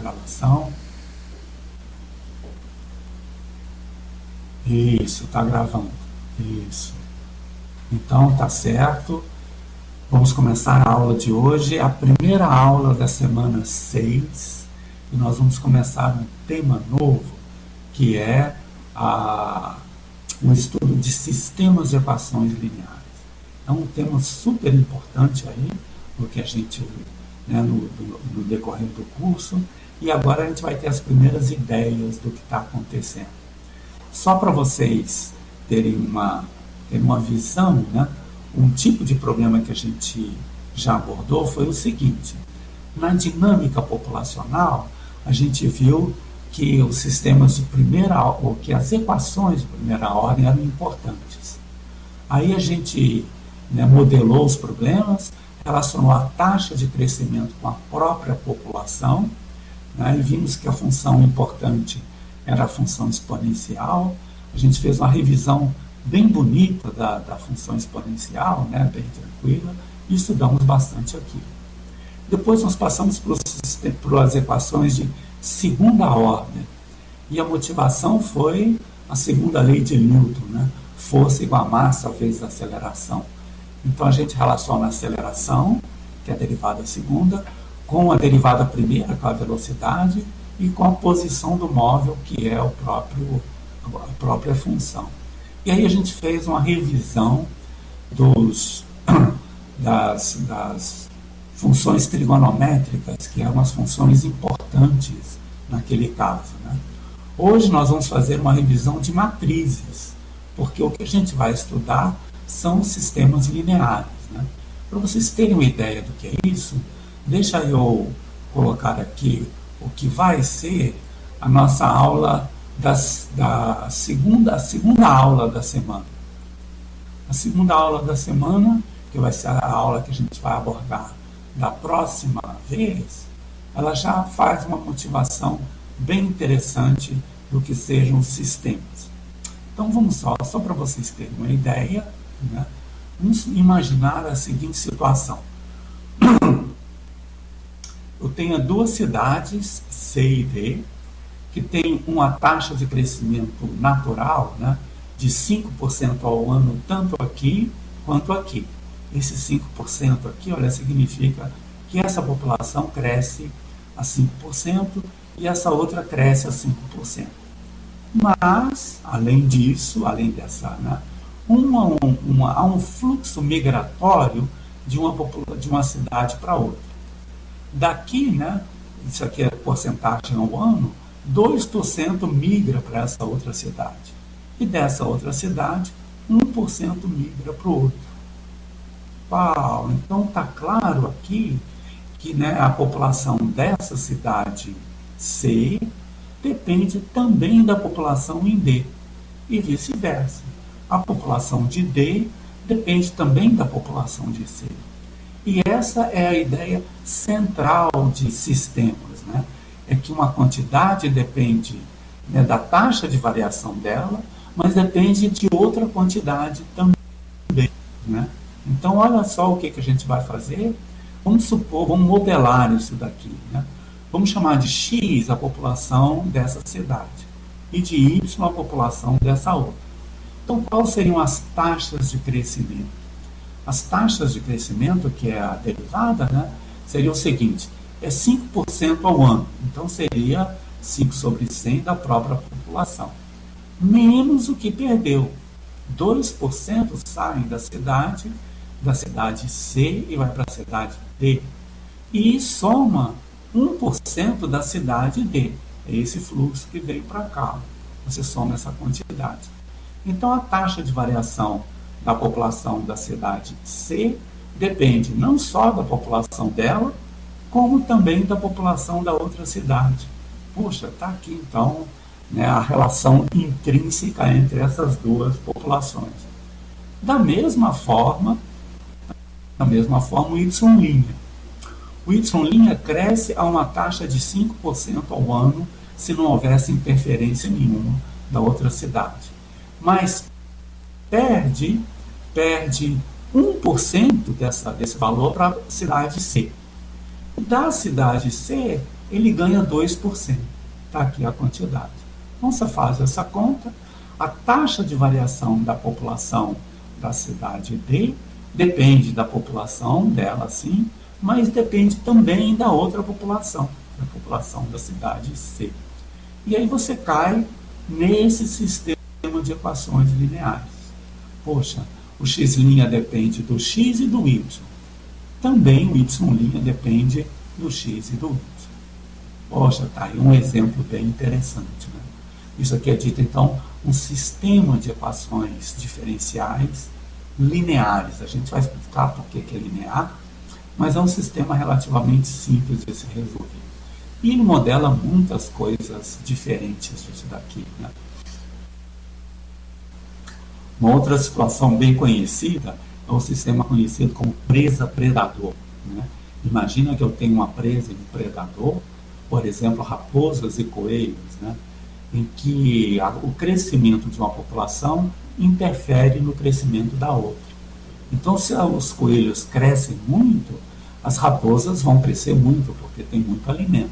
gravação. Isso, está gravando. Isso. Então, tá certo. Vamos começar a aula de hoje, a primeira aula da semana 6. E nós vamos começar um tema novo, que é um estudo de sistemas de equações lineares. É um tema super importante aí, no que a gente, no decorrer do curso, e agora a gente vai ter as primeiras ideias do que está acontecendo. Só para vocês terem uma visão, né? Um tipo de problema que a gente já abordou foi o seguinte: na dinâmica populacional, a gente viu que os sistemas de primeira ordem, ou que as equações de primeira ordem eram importantes. Aí a gente modelou os problemas, relacionou a taxa de crescimento com a própria população, e vimos que a função importante era a função exponencial. A gente fez uma revisão bem bonita da função exponencial, bem tranquila, e estudamos bastante aqui. Depois nós passamos para as equações de segunda ordem, e a motivação foi a segunda lei de Newton, força igual a massa vezes a aceleração. Então a gente relaciona a aceleração, que é a derivada segunda, com a derivada primeira, que é a velocidade, e com a posição do móvel, que é a própria função. E aí a gente fez uma revisão das funções trigonométricas, que eram as funções importantes naquele caso. Hoje nós vamos fazer uma revisão de matrizes, porque o que a gente vai estudar são sistemas lineares. Para vocês terem uma ideia do que é isso, deixa eu colocar aqui o que vai ser a nossa aula da segunda aula da semana. A segunda aula da semana, que vai ser a aula que a gente vai abordar da próxima vez, ela já faz uma motivação bem interessante do que sejam os sistemas. Então vamos só para vocês terem uma ideia, vamos imaginar a seguinte situação. Eu tenho duas cidades, C e D, que tem uma taxa de crescimento natural, de 5% ao ano, tanto aqui quanto aqui. Esse 5% aqui, significa que essa população cresce a 5% e essa outra cresce a 5%. Mas, além disso, além dessa, há um fluxo migratório de uma cidade para outra. Daqui, isso aqui é porcentagem ao ano, 2% migra para essa outra cidade. E dessa outra cidade, 1% migra para o outro. Uau! Então está claro aqui que a população dessa cidade C depende também da população em D. E vice-versa. A população de D depende também da população de C. E essa é a ideia central de sistemas, é que uma quantidade depende da taxa de variação dela, mas depende de outra quantidade também. Então, olha só o que a gente vai fazer. Vamos modelar isso daqui. Vamos chamar de X a população dessa cidade e de Y a população dessa outra. Então, quais seriam as taxas de crescimento? As taxas de crescimento, que é a derivada, seria o seguinte: é 5% ao ano. Então, seria 5 sobre 100 da própria população. Menos o que perdeu. 2% saem da cidade C e vai para a cidade D. E soma 1% da cidade D. É esse fluxo que veio para cá. Você soma essa quantidade. Então, a taxa de variação da população da cidade C depende não só da população dela, como também da população da outra cidade. Puxa, está aqui então a relação intrínseca entre essas duas populações. Da mesma forma, o Y'. O Y' cresce a uma taxa de 5% ao ano se não houvesse interferência nenhuma da outra cidade. Mas perde 1% desse valor para a cidade C. Da cidade C, ele ganha 2%. Está aqui a quantidade. Então, você faz essa conta, a taxa de variação da população da cidade D depende da população dela, sim, mas depende também da outra população, da população da cidade C. E aí você cai nesse sistema de equações lineares. Poxa, o x' depende do x e do y. Também o y' depende do x e do y. Poxa, tá aí um exemplo bem interessante, né? Isso aqui é dito, então, um sistema de equações diferenciais lineares. A gente vai explicar por que é linear, mas é um sistema relativamente simples de se resolver. E ele modela muitas coisas diferentes disso daqui, né? Uma outra situação bem conhecida é o sistema conhecido como presa-predador, né? Imagina que eu tenho uma presa e um predador, por exemplo, raposas e coelhos, né? Em que o crescimento de uma população interfere no crescimento da outra. Então, se os coelhos crescem muito, as raposas vão crescer muito, porque tem muito alimento.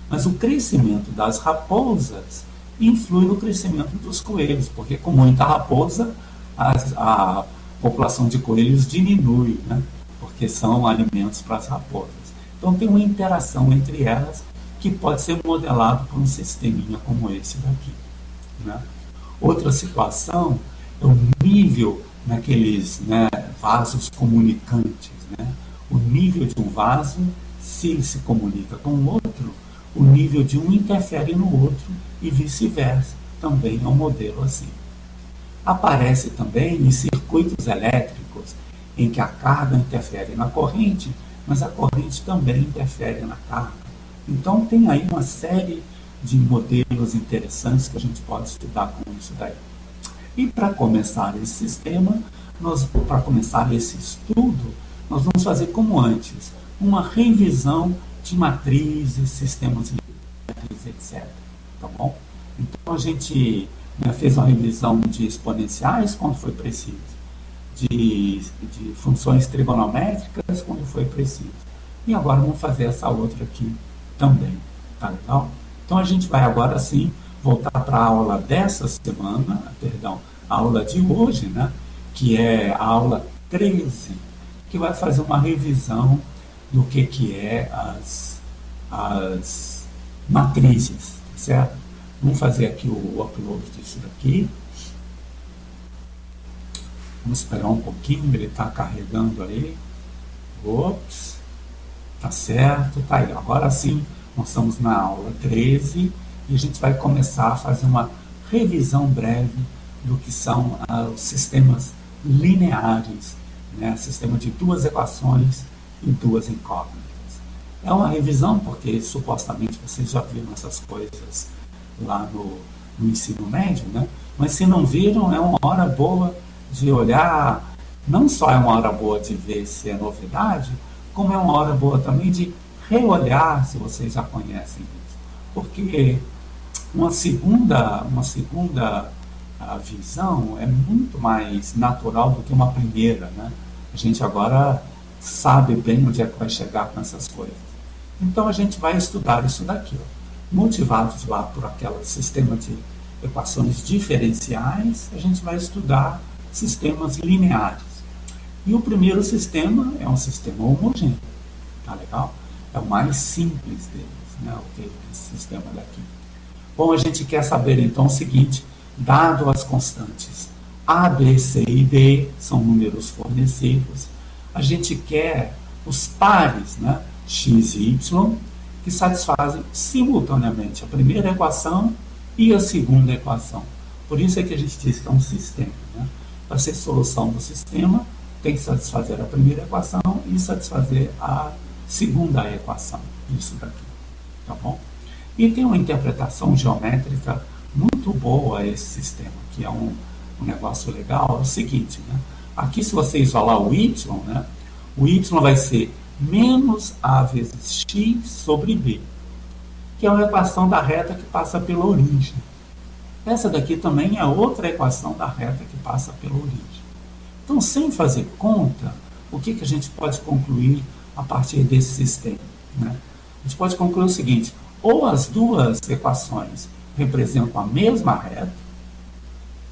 Mas o crescimento das raposas influi no crescimento dos coelhos, porque com muita raposa, a população de coelhos diminui, né? Porque são alimentos para as raposas. Então, tem uma interação entre elas que pode ser modelado por um sisteminha como esse daqui, né? Outra situação é o nível naqueles, né, vasos comunicantes, né? O nível de um vaso, se ele se comunica com o outro, o nível de um interfere no outro e vice-versa. Também é um modelo assim. Aparece também em circuitos elétricos, em que a carga interfere na corrente, mas a corrente também interfere na carga. Então, tem aí uma série de modelos interessantes que a gente pode estudar com isso daí. E para começar esse sistema, para começar esse estudo, nós vamos fazer como antes, uma revisão de matrizes, sistemas lineares, etc. Tá bom? Então, a gente, né, fez uma revisão de exponenciais, quando foi preciso, de funções trigonométricas, quando foi preciso. E agora vamos fazer essa outra aqui também, tá legal? Então a gente vai agora sim voltar para a aula dessa semana, perdão, a aula de hoje, né? Que é a aula 13, que vai fazer uma revisão do que é as matrizes, certo? Vamos fazer aqui o upload disso daqui. Vamos esperar um pouquinho, ele está carregando aí. Ops. Tá certo, tá aí. Agora sim, nós estamos na aula 13 e a gente vai começar a fazer uma revisão breve do que são os sistemas lineares, né? Sistema de duas equações e duas incógnitas. É uma revisão porque supostamente vocês já viram essas coisas lá no ensino médio, né? Mas se não viram, é uma hora boa de olhar. Não só é uma hora boa de ver se é novidade, como é uma hora boa também de reolhar se vocês já conhecem isso. Porque uma segunda visão é muito mais natural do que uma primeira, né? A gente agora sabe bem onde é que vai chegar com essas coisas. Então a gente vai estudar isso daqui, ó. Motivados lá por aquele sistema de equações diferenciais, a gente vai estudar sistemas lineares. E o primeiro sistema é um sistema homogêneo, tá legal? É o mais simples deles, né? Esse sistema daqui. Bom, a gente quer saber então o seguinte, dado as constantes A, B, C e D, são números fornecidos, a gente quer os pares, né? X e Y, que satisfazem simultaneamente a primeira equação e a segunda equação. Por isso é que a gente diz que é um sistema, né? Para ser solução do sistema, tem que satisfazer a primeira equação e satisfazer a segunda equação. Isso daqui, tá bom? E tem uma interpretação geométrica muito boa esse sistema, que é um negócio legal. É o seguinte, né? Aqui, se você isolar o y, né? O y vai ser menos a vezes x sobre b, que é uma equação da reta que passa pela origem. Essa daqui também é outra equação da reta que passa pela origem. Então, sem fazer conta, o que a gente pode concluir a partir desse sistema, né? a gente pode concluir o seguinte: ou as duas equações representam a mesma reta,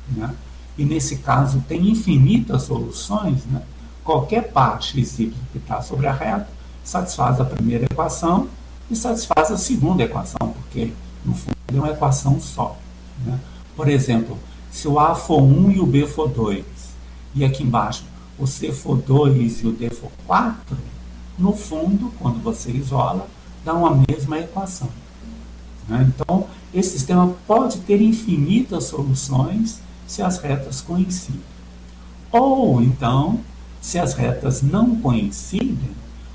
né? E nesse caso tem infinitas soluções, né? Qualquer parte xy que está sobre a reta satisfaz a primeira equação e satisfaz a segunda equação, porque no fundo é uma equação só, né? Por exemplo, se o A for 1 e o B for 2, e aqui embaixo o C for 2 e o D for 4, no fundo, quando você isola, dá uma mesma equação, né? Então, esse sistema pode ter infinitas soluções se as retas coincidem. Ou, então, se as retas não coincidem,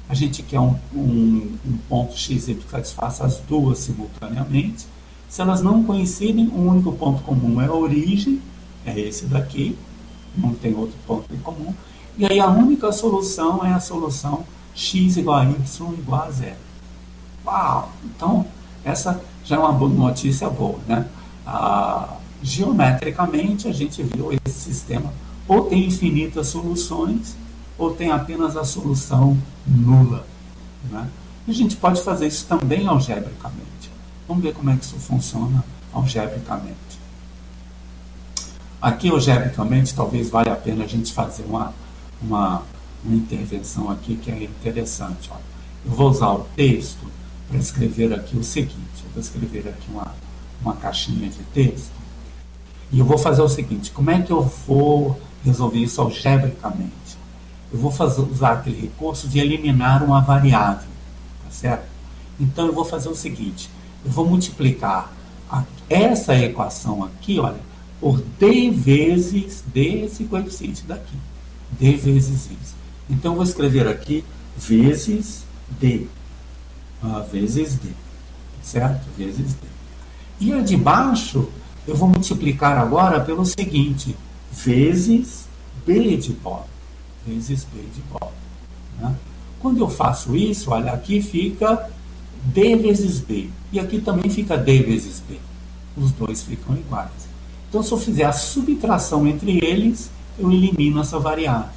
a gente quer um ponto x que satisfaça as duas simultaneamente. Se elas não coincidem, o único ponto comum é a origem, é esse daqui, não tem outro ponto em comum. E aí a única solução é a solução x igual a y igual a zero. Uau! Então, essa já é uma notícia boa, né? Geometricamente, a gente viu esse sistema ou tem infinitas soluções ou tem apenas a solução nula, né? E a gente pode fazer isso também algebricamente. Vamos ver como é que isso funciona algebricamente. Aqui, algebricamente, talvez valha a pena a gente fazer uma intervenção aqui que é interessante. Olha, eu vou usar o texto para escrever aqui o seguinte. Eu vou escrever aqui uma caixinha de texto e eu vou fazer o seguinte: como é que eu vou resolver isso algebricamente? Eu vou usar aquele recurso de eliminar uma variável, tá certo? Então eu vou fazer o seguinte: eu vou multiplicar essa equação aqui, olha, por d vezes esse coeficiente daqui, d vezes isso. Então eu vou escrever aqui vezes d, vezes d, certo? Vezes d. E a de baixo eu vou multiplicar agora pelo seguinte: vezes b de bola, vezes b de bola, né? Quando eu faço isso, olha, aqui fica d vezes b, e aqui também fica d vezes b. Os dois ficam iguais. Então, se eu fizer a subtração entre eles, eu elimino essa variável.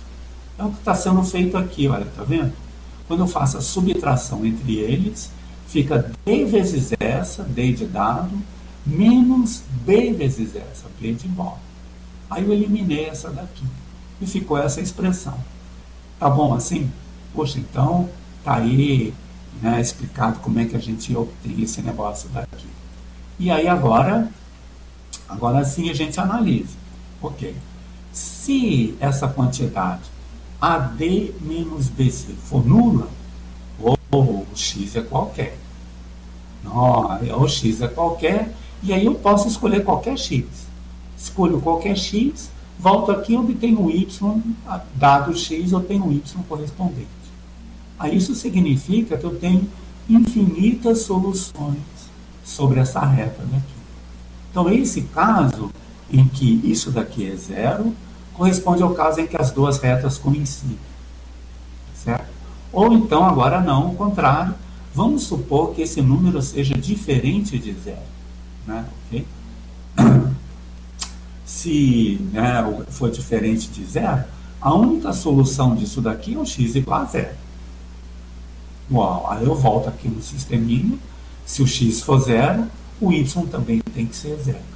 É o que está sendo feito aqui, olha, tá vendo? Quando eu faço a subtração entre eles, fica d vezes essa, d de dado, menos b vezes essa, b de bola. Aí eu eliminei essa daqui e ficou essa expressão. Tá bom assim? Poxa, então tá aí, né, explicado como é que a gente obtém esse negócio daqui. E aí agora sim a gente analisa. Ok. Se essa quantidade AD menos BC for nula, ou o x é qualquer. Não, o x é qualquer, e aí eu posso escolher qualquer x. Escolho qualquer x, volto aqui e obtenho y, dado x, eu tenho y correspondente. Aí isso significa que eu tenho infinitas soluções sobre essa reta daqui. Então, esse caso em que isso daqui é zero, corresponde ao caso em que as duas retas coincidem, certo? Ou então, agora não, o contrário, vamos supor que esse número seja diferente de zero, né? Okay? Se, né, for diferente de zero, a única solução disso daqui é o x igual a zero. Uau, aí eu volto aqui no sisteminha, se o x for zero, o y também tem que ser zero.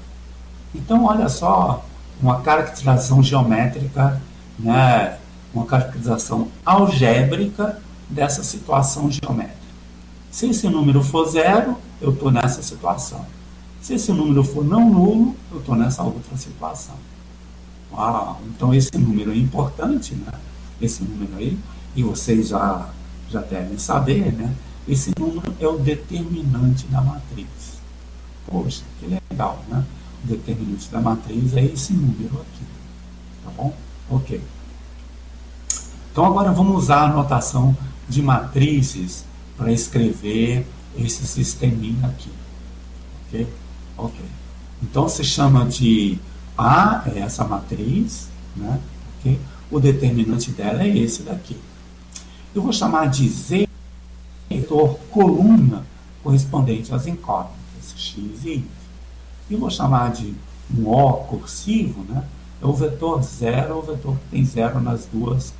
Então, olha só, uma caracterização geométrica, né, uma caracterização algébrica dessa situação geométrica. Se esse número for zero, eu estou nessa situação. Se esse número for não nulo, eu estou nessa outra situação. Uau, então esse número é importante, né? Esse número aí, e vocês já devem saber, né? Esse número é o determinante da matriz. Poxa, que legal, né? O determinante da matriz é esse número aqui. Tá bom? Ok. Então agora vamos usar a notação de matrizes para escrever esse sisteminha aqui. Ok? Ok. Então se chama de A, é essa matriz, né? Okay? O determinante dela é esse daqui. Eu vou chamar de Z, vetor coluna correspondente às incógnitas, x e y. E vou chamar de um O cursivo, né? É o vetor zero, o vetor que tem zero nas duas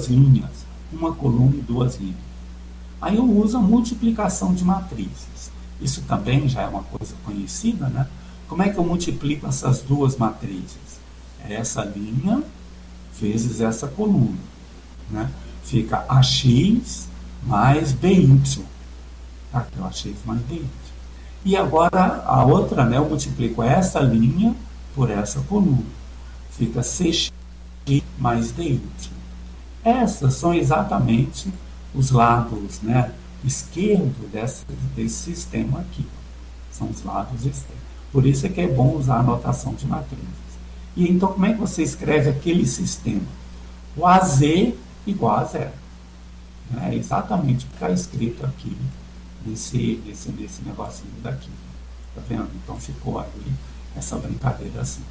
linhas. Uma coluna e duas linhas. Aí eu uso a multiplicação de matrizes. Isso também já é uma coisa conhecida, né? Como é que eu multiplico essas duas matrizes? É essa linha vezes essa coluna, né? Fica AX mais BY. Tá? Aqui é o AX mais BY. E agora a outra, né? Eu multiplico essa linha por essa coluna. Fica CX mais DY. Essas são exatamente os lados, né, esquerdo desse sistema aqui. São os lados externos. Por isso é que é bom usar a notação de matrizes. E então, como é que você escreve aquele sistema? O AZ igual a zero. É exatamente o que está escrito aqui nesse negocinho daqui. Tá vendo? Então ficou aí essa brincadeira assim.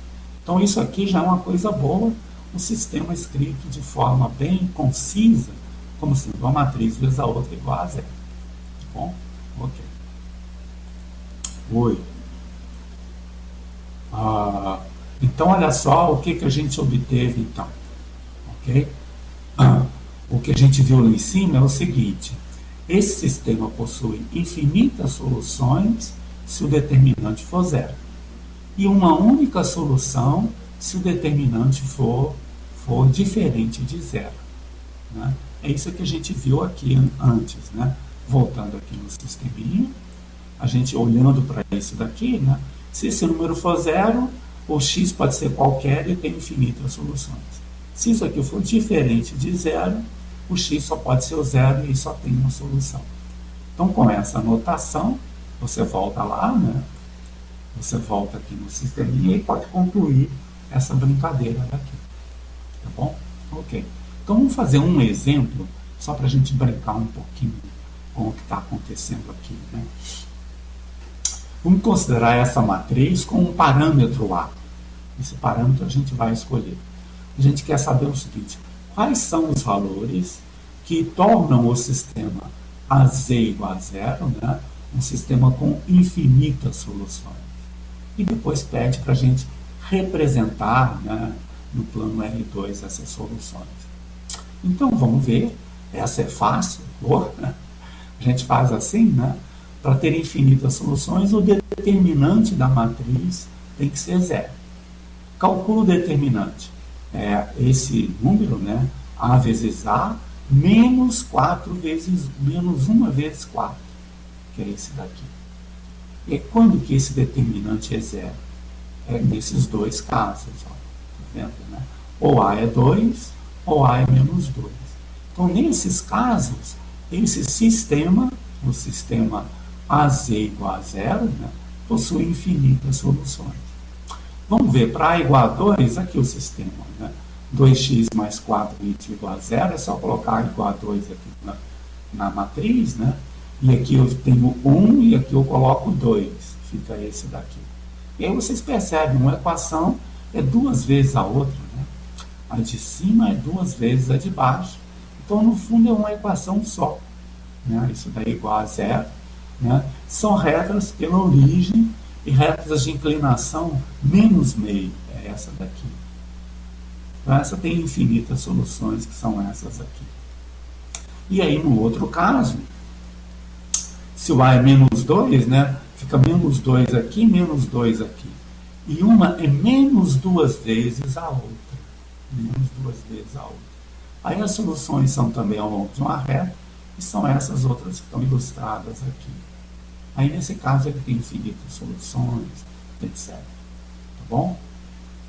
Então isso aqui já é uma coisa boa, um sistema escrito de forma bem concisa, como sendo uma matriz vezes a outra igual a zero. Tá bom? Ok. Oi. Então, olha só o que a gente obteve, então. Ok? O que a gente viu lá em cima é o seguinte. Esse sistema possui infinitas soluções se o determinante for zero. E uma única solução se o determinante for diferente de zero. Né? É isso que a gente viu aqui antes. Né? Voltando aqui no sisteminha, a gente olhando para isso daqui, né? Se esse número for zero, o x pode ser qualquer e tem infinitas soluções. Se isso aqui for diferente de zero, o x só pode ser o zero e só tem uma solução. Então, com essa notação, você volta lá, né? Você volta aqui no sisteminha e pode concluir essa brincadeira daqui. Tá bom? Ok. Então, vamos fazer um exemplo, só para a gente brincar um pouquinho com o que está acontecendo aqui, né? Vamos considerar essa matriz com um parâmetro A. Esse parâmetro a gente vai escolher. A gente quer saber o seguinte: quais são os valores que tornam o sistema AZ igual a zero, né? Um sistema com infinitas soluções. E depois pede para a gente representar, né, no plano R2 essas soluções. Então vamos ver. Essa é fácil. A gente faz assim, né? Para ter infinitas soluções, o determinante da matriz tem que ser zero. Calcula o determinante. É esse número, né? A vezes A, menos 1 vezes 4, que é esse daqui. E quando que esse determinante é zero? É nesses dois casos. Ó. Tá vendo, né? Ou A é 2, ou A é menos 2. Então, nesses casos, esse sistema, o sistema AZ igual a zero, né, possui infinitas soluções. Vamos ver, para A igual a 2, aqui o sistema, né, 2x mais 4y igual a zero, é só colocar A igual a 2 aqui na matriz, né, e aqui eu tenho 1 e aqui eu coloco 2, fica esse daqui. E aí vocês percebem, uma equação é duas vezes a outra, né? A de cima é duas vezes a de baixo. Então, no fundo, é uma equação só. Né? Isso daí é igual a zero. Né? São retas pela origem e retas de inclinação menos meio, é essa daqui. Então, essa tem infinitas soluções, que são essas aqui. E aí, no outro caso, se o A é menos 2, né, fica menos 2 aqui, menos 2 aqui. E uma é menos duas vezes a outra. Menos duas vezes a outra. Aí as soluções são também ao longo de uma reta, e são essas outras que estão ilustradas aqui. Aí, nesse caso, ele tem infinitas soluções, etc. Tá bom?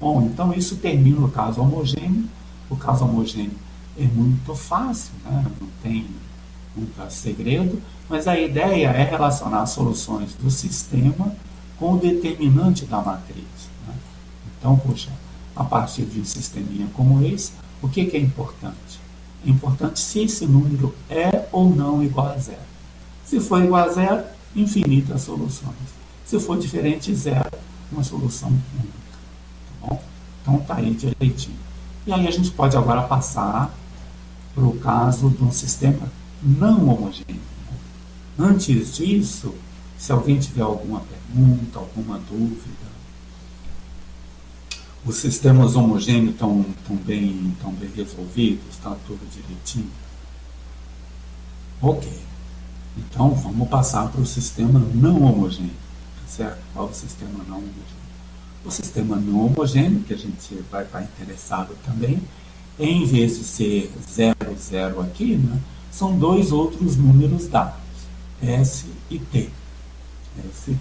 Bom, então isso termina o caso homogêneo. O caso homogêneo é muito fácil, né? Não tem muito segredo, mas a ideia é relacionar as soluções do sistema com o determinante da matriz. Né? Então, poxa, a partir de um sisteminha como esse, o que é importante? É importante se esse número é ou não igual a zero. Se for igual a zero, infinitas soluções. Se for diferente de zero, uma solução única. Tá bom? Então tá aí direitinho. E aí a gente pode agora passar para o caso de um sistema não homogêneo. Antes disso, se alguém tiver alguma pergunta, alguma dúvida, os sistemas homogêneos estão bem resolvidos, está tudo direitinho? Ok. Então, vamos passar para o sistema não homogêneo, tá certo? Qual é o sistema não homogêneo? O sistema não homogêneo, que a gente vai estar interessado também, em vez de ser 0, 0 aqui, né, são dois outros números dados, S e T. S e T.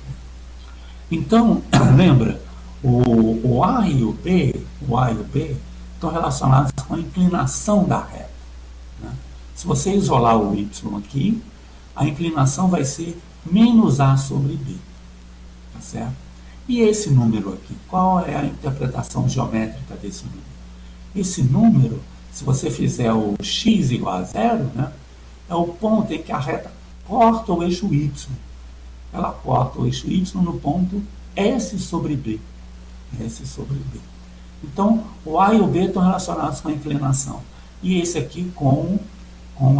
Então, lembra, o A e o B estão relacionados com a inclinação da reta. Né? Se você isolar o Y aqui, a inclinação vai ser menos A sobre B. Tá certo? E esse número aqui, qual é a interpretação geométrica desse número? Esse número, se você fizer o x igual a zero, né, é o ponto em que a reta corta o eixo y. Ela corta o eixo y no ponto S sobre B. S sobre B. Então, o A e o B estão relacionados com a inclinação. E esse aqui com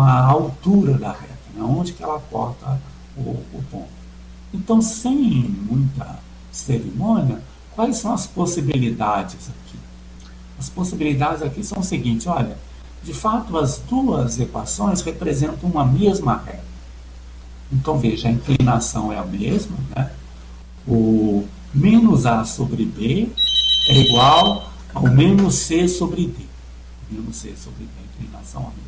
a altura da reta, né, onde que ela corta o ponto. Então, sem muita cerimônia, quais são as possibilidades aqui? As possibilidades aqui são o seguinte, olha, de fato as duas equações representam uma mesma reta. Então veja, a inclinação é a mesma, né? O menos A sobre B é igual ao menos C sobre D. Menos C sobre D, a inclinação é a mesma.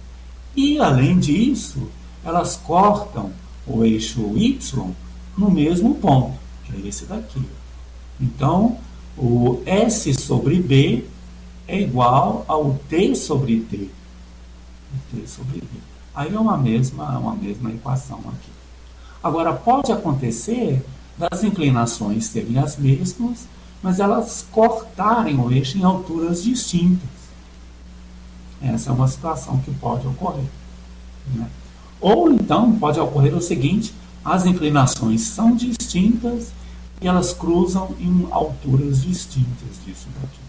E além disso, elas cortam o eixo Y no mesmo ponto, que é esse daqui. Então, o S sobre B é igual ao T sobre D. T sobre D. Aí é uma mesma equação aqui. Agora, pode acontecer das inclinações serem as mesmas, mas elas cortarem o eixo em alturas distintas. Essa é uma situação que pode ocorrer. Né? Ou então pode ocorrer o seguinte, as inclinações são distintas e elas cruzam em alturas distintas disso daqui.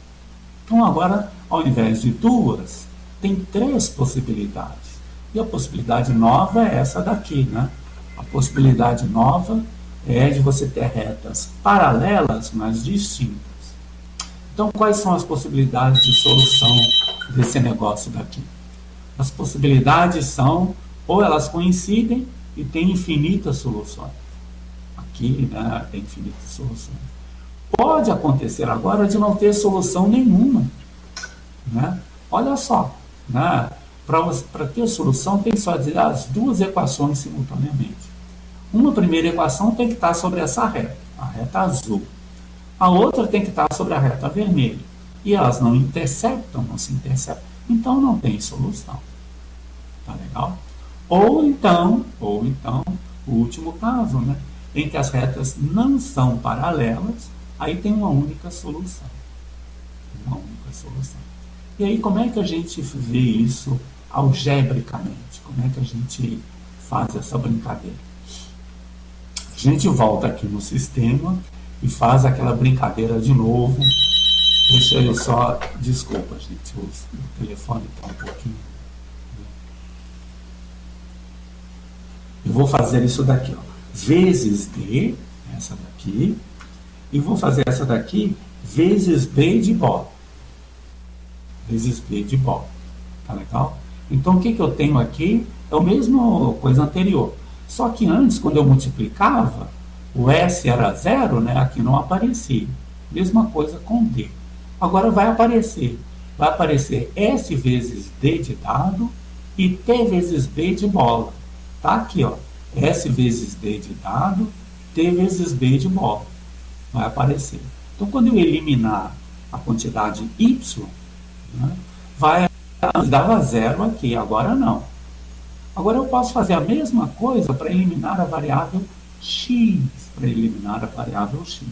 Então agora, ao invés de duas, tem três possibilidades. E a possibilidade nova é essa daqui, né? A possibilidade nova é de você ter retas paralelas, mas distintas. Então, quais são as possibilidades de solução desse negócio daqui? As possibilidades são, ou elas coincidem e tem infinitas soluções. Aqui, né, tem infinitas soluções. Pode acontecer agora de não ter solução nenhuma. Né? Olha só, né? Para ter solução tem que só dizer as duas equações simultaneamente. Uma primeira equação tem que estar sobre essa reta, a reta azul. A outra tem que estar sobre a reta vermelha. E elas não se interceptam, então não tem solução. Tá legal? Ou então, o último caso, né? Em que as retas não são paralelas, aí tem uma única solução. Uma única solução. E aí, como é que a gente vê isso algebricamente? Como é que a gente faz essa brincadeira? A gente volta aqui no sistema e faz aquela brincadeira de novo. Deixa eu só... Desculpa, gente, o telefone está um pouquinho... Eu vou fazer isso daqui, ó, vezes D, essa daqui, e vou fazer essa daqui vezes B de bola. Vezes B de bola. Tá legal? Então, o que eu tenho aqui é a mesma coisa anterior. Só que antes, quando eu multiplicava, o S era 0, né? Aqui não aparecia. Mesma coisa com D. Agora vai aparecer. Vai aparecer S vezes D de dado e T vezes B de bola. Tá aqui, ó. S vezes D de dado, T vezes B de bola. Vai aparecer. Então, quando eu eliminar a quantidade Y, né, vai dar 0 aqui. Agora não. Agora eu posso fazer a mesma coisa para eliminar a variável x. Para eliminar a variável x.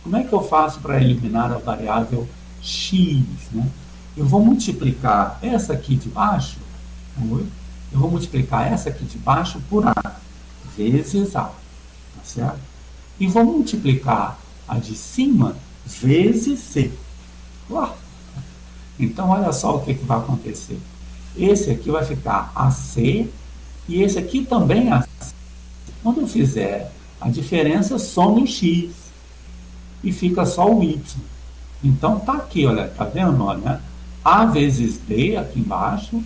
Como é que eu faço para eliminar a variável x? Né? Eu vou multiplicar essa aqui de baixo. Eu vou multiplicar essa aqui de baixo por A, vezes A, tá certo? E vou multiplicar a de cima vezes C. Uau! Então, olha só o que vai acontecer. Esse aqui vai ficar AC e esse aqui também AC. Quando eu fizer a diferença, some o X e fica só o Y. Então, tá aqui, olha, tá vendo? Olha, A vezes D aqui embaixo,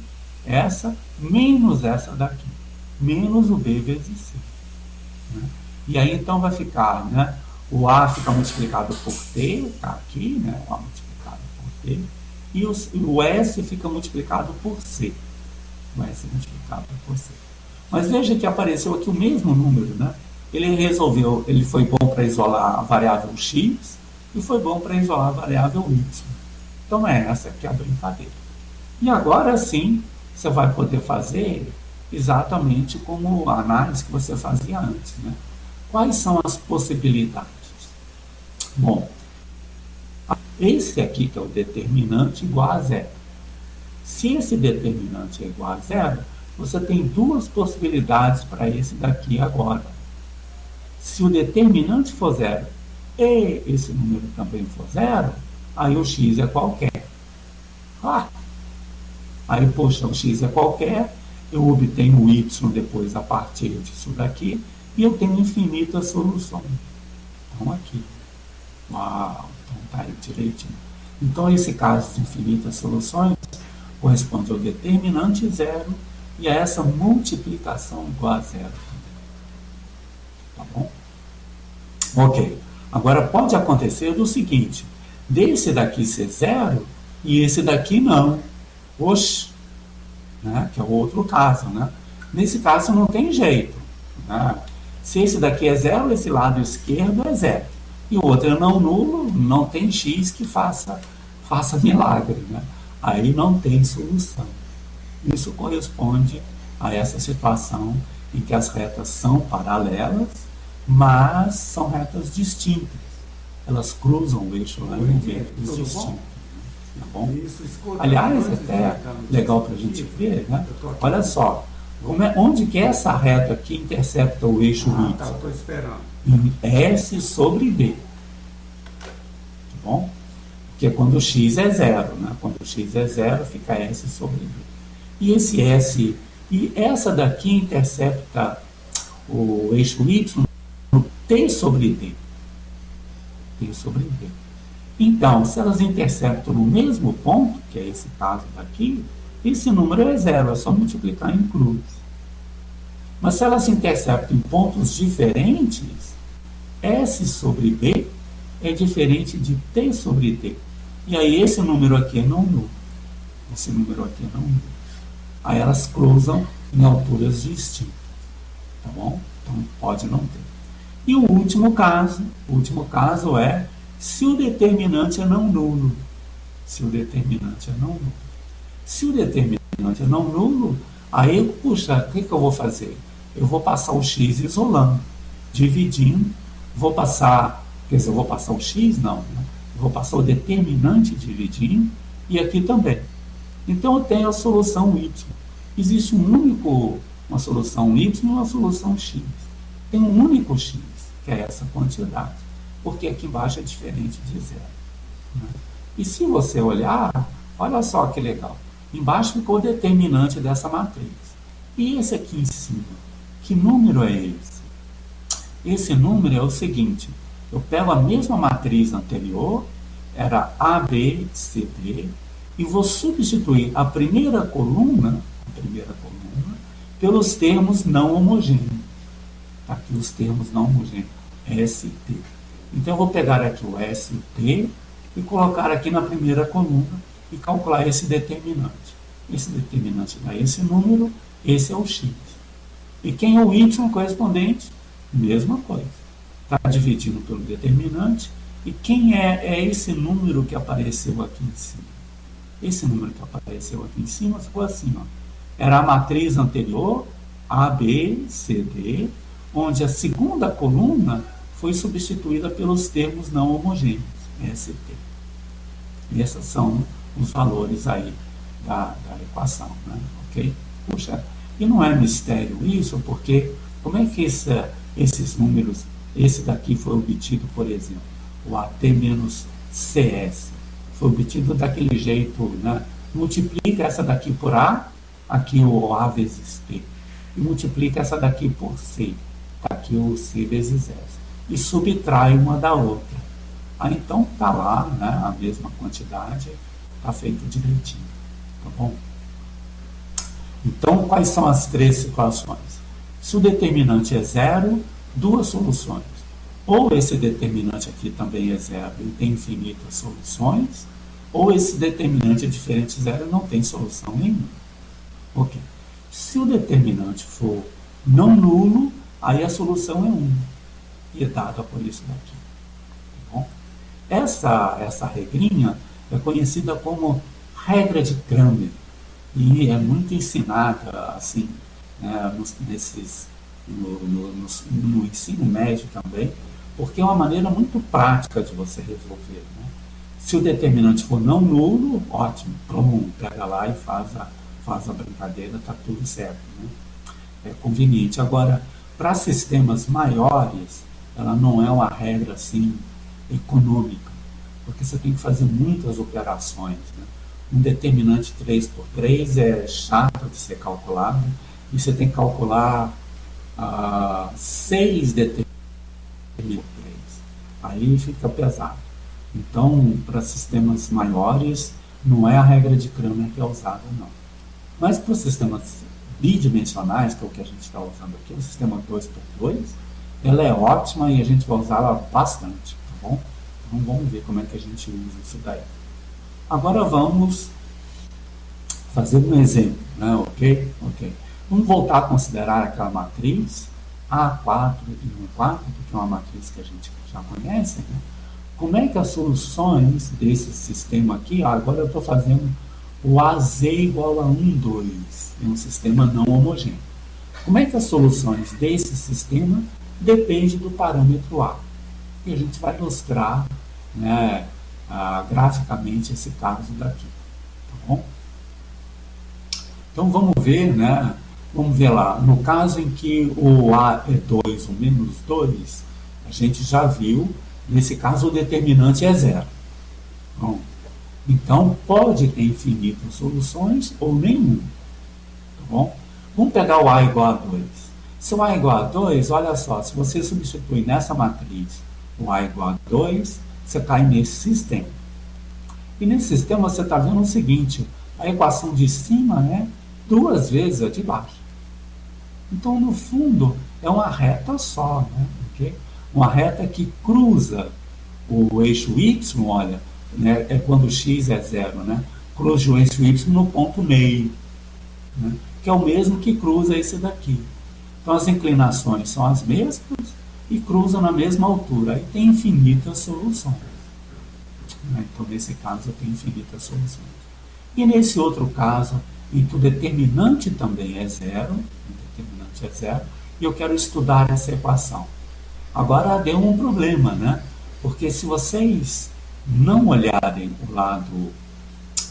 essa menos essa daqui. menos o B vezes C. Né? E aí então vai ficar, né? O A fica multiplicado por T, está aqui, né? O A multiplicado por T, e o S fica multiplicado por C. O S multiplicado por C. Mas veja que apareceu aqui o mesmo número, né? Ele foi bom para isolar a variável X e foi bom para isolar a variável Y. Então é essa aqui a brincadeira. E agora sim, você vai poder fazer exatamente como a análise que você fazia antes, né? Quais são as possibilidades? Bom, esse aqui que é o determinante igual a zero. Se esse determinante é igual a zero, você tem duas possibilidades para esse daqui agora. Se o determinante for zero e esse número também for zero, aí o x é qualquer. Aí, poxa, o x é qualquer, eu obtenho o y depois a partir disso daqui, e eu tenho infinitas soluções. Então, aqui. Uau, então tá aí direitinho. Então, esse caso de infinitas soluções corresponde ao determinante zero e a essa multiplicação igual a zero. Tá bom? Ok. Agora, pode acontecer do seguinte, desse daqui ser zero e esse daqui não. Oxe, né? Que é o outro caso, né? Nesse caso não tem jeito, né? Se esse daqui é zero, esse lado esquerdo é zero. E o outro é não nulo, não tem x que faça milagre, né? Aí não tem solução. Isso corresponde a essa situação em que as retas são paralelas, mas são retas distintas. Elas cruzam o eixo lá em veios distintos. Tá bom? Aliás, até legal para a gente ver, né? Olha só, onde que essa reta aqui intercepta o eixo Y? Tá, estou esperando. Em S sobre D. Tá bom? Que é quando o x é zero, né? Quando o x é zero, fica S sobre D. E esse S, e essa daqui intercepta o eixo Y no T sobre D. T sobre D. Então, se elas interceptam no mesmo ponto, que é esse caso daqui, esse número é zero, é só multiplicar em cruz. Mas se elas interceptam em pontos diferentes, S sobre B é diferente de T sobre D. E aí esse número aqui é não nulo. Esse número aqui é não nulo. Aí elas cruzam em alturas distintas. Tá bom? Então pode não ter. E o último caso é se o determinante é não nulo. Se o determinante é não nulo. Se o determinante é não nulo, aí, puxa, o que eu vou fazer? Eu vou passar o x isolando, dividindo, vou passar o x? Não, né? Vou passar o determinante dividindo, e aqui também. Então, eu tenho a solução y. Existe uma solução y e uma solução x. Tem um único x, que é essa quantidade, porque aqui embaixo é diferente de zero. Né? E se você olhar, olha só que legal. Embaixo ficou o determinante dessa matriz. E esse aqui em cima, que número é esse? Esse número é o seguinte, eu pego a mesma matriz anterior, era A, B, C, D, e vou substituir a primeira coluna pelos termos não homogêneos. Tá aqui os termos não homogêneos, S e T. Então eu vou pegar aqui o S e o T e colocar aqui na primeira coluna e calcular esse determinante. Esse determinante dá esse número, esse é o x. E quem é o y correspondente? Mesma coisa. Está dividindo pelo determinante. E quem é esse número que apareceu aqui em cima? Esse número que apareceu aqui em cima ficou assim, ó. Era a matriz anterior, A, B, C, D, onde a segunda coluna foi substituída pelos termos não homogêneos, S e T. E esses são os valores aí da equação, né? Ok? Puxa, e não é mistério isso, porque como é que esses números, esse daqui foi obtido, por exemplo, o AT-CS, foi obtido daquele jeito, né? Multiplica essa daqui por A, aqui o A vezes T, e multiplica essa daqui por C, aqui o C vezes S, e subtrai uma da outra. Aí então está lá, né, a mesma quantidade, está feito direitinho, tá bom? Então, quais são as três situações? Se o determinante é zero, duas soluções. Ou esse determinante aqui também é zero e tem infinitas soluções, ou esse determinante é diferente de zero e não tem solução nenhuma. Ok. Se o determinante for não nulo, aí a solução é 1. E é dada por isso daqui. Tá bom? Essa regrinha é conhecida como regra de Cramer. E é muito ensinada assim, né, no ensino médio também, porque é uma maneira muito prática de você resolver. Né? Se o determinante for não nulo, ótimo, pronto, pega lá e faz a brincadeira, está tudo certo. Né? É conveniente. Agora, para sistemas maiores, ela não é uma regra assim econômica, porque você tem que fazer muitas operações. Né? Um determinante 3 por 3 é chato de ser calculado, e você tem que calcular 6 determinantes por 3. Aí fica pesado. Então, para sistemas maiores, não é a regra de Cramer que é usada, não. Mas para os sistemas bidimensionais, que é o que a gente está usando aqui, o sistema 2 por 2, ela é ótima e a gente vai usá-la bastante, tá bom? Então vamos ver como é que a gente usa isso daí. Agora vamos fazer um exemplo, né? Ok? Vamos voltar a considerar aquela matriz A4 e A4, que é uma matriz que a gente já conhece, né? Como é que as soluções desse sistema aqui, agora eu estou fazendo o AZ igual a 1, 2, é um sistema não homogêneo. Como é que as soluções desse sistema dependem do parâmetro A? E a gente vai ilustrar, né, graficamente esse caso daqui. Tá bom? Então vamos ver, né? Vamos ver lá. No caso em que o A é 2 ou menos 2, a gente já viu, nesse caso o determinante é zero. Bom, então pode ter infinitas soluções ou nenhuma. Tá bom? Vamos pegar o A igual a 2. Se o A igual a 2, olha só, se você substituir nessa matriz o A igual a 2, você cai nesse sistema. E nesse sistema você está vendo o seguinte, a equação de cima é 2 vezes a de baixo. Então, no fundo, é uma reta só, né? Okay? Uma reta que cruza o eixo y, olha, né? É quando o x é zero, né? Cruza o eixo y no ponto meio, né? Que é o mesmo que cruza esse daqui. Então, as inclinações são as mesmas e cruzam na mesma altura. Aí tem infinitas soluções. Então, nesse caso, eu tenho infinitas soluções. E nesse outro caso, em que o determinante também é zero, e eu quero estudar essa equação. Agora deu um problema, né? Porque se vocês não olharem o lado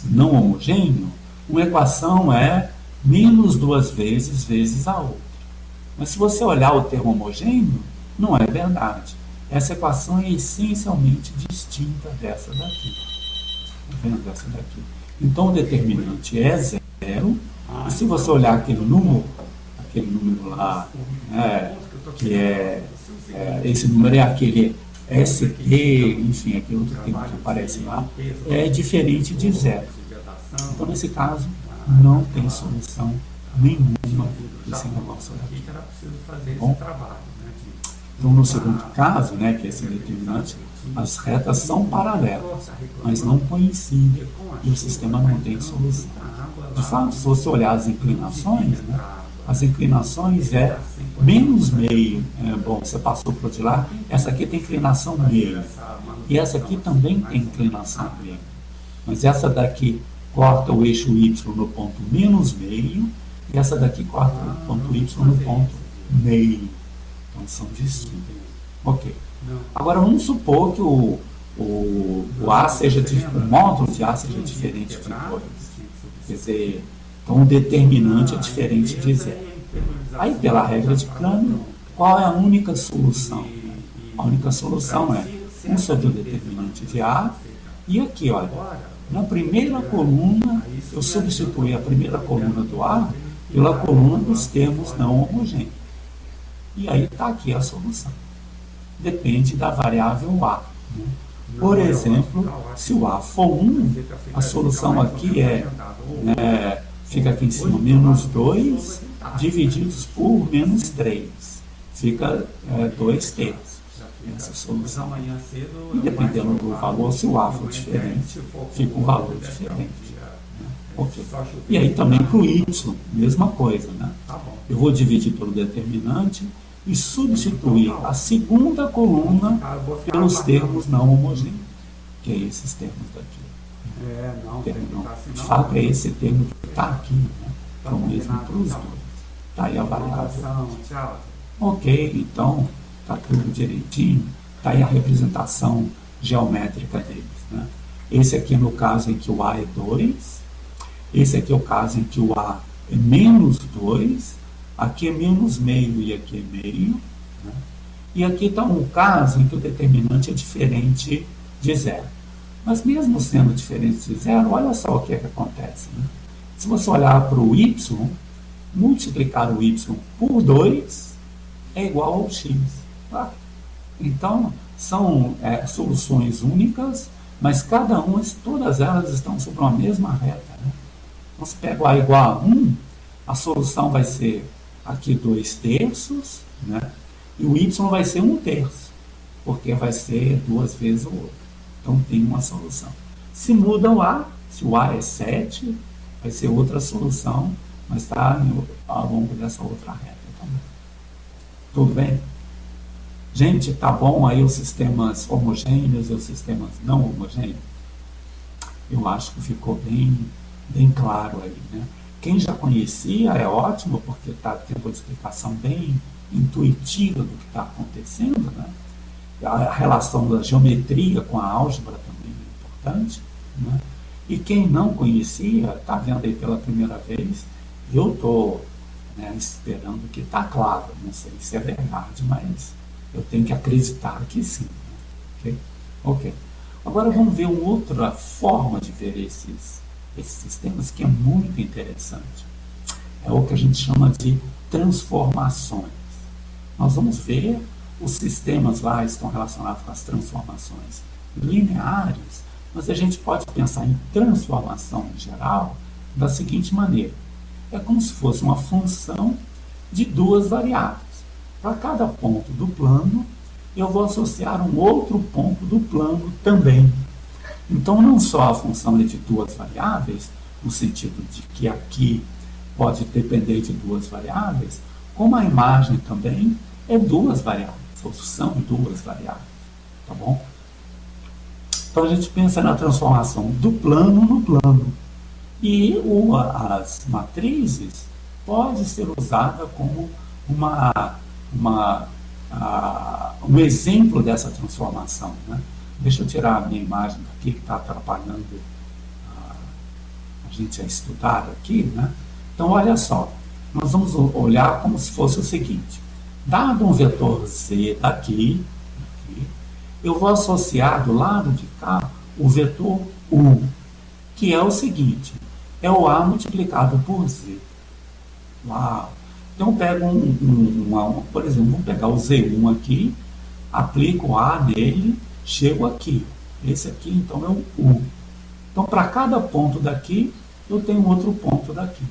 não homogêneo, uma equação é menos 2 vezes a outra. Mas se você olhar o termo homogêneo, não é verdade. Essa equação é essencialmente distinta dessa daqui. Tá vendo essa daqui? Então o determinante é zero, e se você olhar aquele número lá, que esse número é aquele ST, enfim, aquele outro termo que aparece lá, é diferente de zero. Então, nesse caso, não tem solução nenhuma desse negócio aqui. Bom, então, no segundo caso, né, que é esse determinante, as retas são paralelas, mas não coincidem e o sistema não tem solução. De fato, se você olhar as inclinações, né, as inclinações é menos meio. Bom, você passou por de lá, essa aqui tem inclinação meio. E essa aqui também tem inclinação meio. Mas essa daqui corta o eixo y no ponto menos meio, e essa daqui corta o ponto y no ponto meio. Então são distintas. Ok. Agora vamos supor que o A seja, o módulo de A seja diferente de 2. Quer dizer, então o determinante é diferente de zero. Aí, pela regra de Cramer, qual é a única solução? A única solução é 1 sobre o determinante de A, e aqui, olha, na primeira coluna, eu substituí a primeira coluna do A pela coluna dos termos não homogêneos. E aí está aqui a solução. Depende da variável A. Né? Por exemplo, se o A for 1, a solução aqui é Fica aqui em cima menos 2 divididos por menos 3. Fica 2 terços. Essa solução. E dependendo do valor, se o A for diferente, fica um valor diferente. Okay. E aí também para o Y, mesma coisa, né? Eu vou dividir pelo determinante e substituir a segunda coluna pelos termos não homogêneos, que é esses termos daqui. De fato, é esse termo que está aqui, né? É o mesmo para os dois. Está aí a variável. Ok, então está tudo direitinho. Está aí a representação geométrica deles, né? Esse aqui é no caso em que o A é 2. Esse aqui é o caso em que o A é menos 2, aqui é menos meio e aqui é meio, né? E aqui está um caso em que o determinante é diferente de zero. Mas mesmo sendo diferente de zero, olha só o que é que acontece, né? Se você olhar para o y, multiplicar o y por 2 é igual ao x. Tá? Então, são soluções únicas, mas todas elas estão sobre uma mesma reta, né? Então, se pega o A igual a 1, a solução vai ser aqui 2 terços, né? E o Y vai ser 1 terço, porque vai ser 2 vezes o outro. Então, tem uma solução. Se muda o A, se o A é 7, vai ser outra solução, mas está ao longo dessa outra reta também. Tudo bem? Gente, tá bom aí os sistemas homogêneos e os sistemas não homogêneos? Eu acho que ficou bem claro aí, né? Quem já conhecia é ótimo, porque está tendo uma explicação bem intuitiva do que está acontecendo, né? A relação da geometria com a álgebra também é importante, né? E quem não conhecia, está vendo aí pela primeira vez, eu estou esperando que está claro, não sei se é verdade, mas eu tenho que acreditar que sim, né? Ok. Agora vamos ver uma outra forma de ver esses sistemas que é muito interessante. É o que a gente chama de transformações. Nós vamos ver os sistemas lá estão relacionados com as transformações lineares, mas a gente pode pensar em transformação em geral da seguinte maneira. É como se fosse uma função de duas variáveis. Para cada ponto do plano, eu vou associar um outro ponto do plano também. Então, não só a função é de duas variáveis, no sentido de que aqui pode depender de duas variáveis, como a imagem também é duas variáveis, ou são duas variáveis. Tá bom? Então, a gente pensa na transformação do plano no plano. E as matrizes pode ser usada como um exemplo dessa transformação, né? Deixa eu tirar a minha imagem daqui, que está atrapalhando a gente a estudar aqui, né? Então, olha só, nós vamos olhar como se fosse o seguinte. Dado um vetor z aqui, eu vou associar do lado de cá o vetor u, que é o seguinte, é o a multiplicado por z. Uau! Então, eu pego por exemplo, vamos pegar o z1 aqui, aplico o a nele, chego aqui. Esse aqui, então, é o u. Então, para cada ponto daqui, eu tenho outro ponto daqui.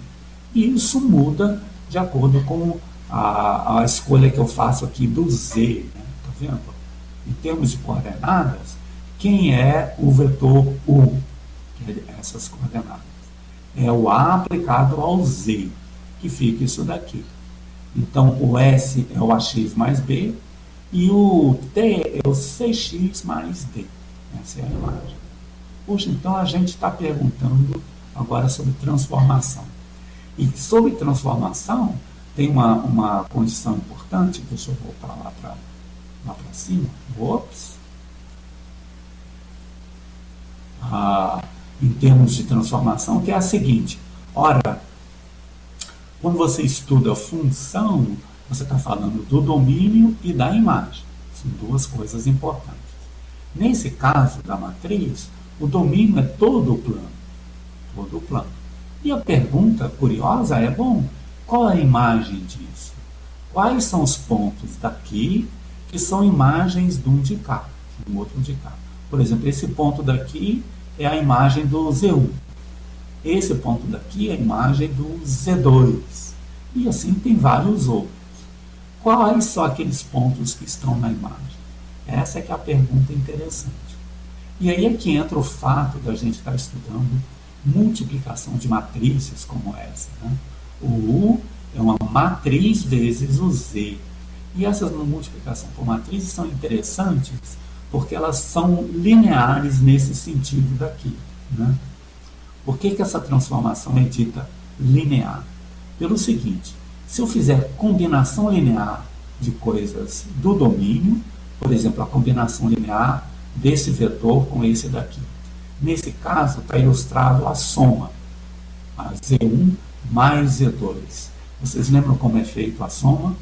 E isso muda de acordo com a escolha que eu faço aqui do z. Né? Tá vendo? Em termos de coordenadas, quem é o vetor u? Que é essas coordenadas. É o a aplicado ao z, que fica isso daqui. Então, o S é o AX mais B e o T é o CX mais D. Essa é a imagem. Puxa, então a gente está perguntando agora sobre transformação. E sobre transformação, tem uma condição importante, deixa eu voltar lá para cima. Ops. Em termos de transformação, que é a seguinte. Ora, quando você estuda função, você está falando do domínio e da imagem. São duas coisas importantes. Nesse caso da matriz, o domínio é todo o plano. Todo o plano. E a pergunta curiosa é, bom, qual é a imagem disso? Quais são os pontos daqui que são imagens de um de cá, de um outro de cá? Por exemplo, esse ponto daqui é a imagem do Z1. Esse ponto daqui é a imagem do Z2. E assim tem vários outros. Quais são aqueles pontos que estão na imagem? Essa é que é a pergunta interessante. E aí é que entra o fato da gente estar estudando multiplicação de matrizes como essa, né? O U é uma matriz vezes o Z. E essas multiplicações por matrizes são interessantes porque elas são lineares nesse sentido daqui, né? Por que essa transformação é dita linear? Pelo seguinte, se eu fizer combinação linear de coisas do domínio, por exemplo, a combinação linear desse vetor com esse daqui. Nesse caso, está ilustrado a soma, a Z1 mais Z2. Vocês lembram como é feito a soma?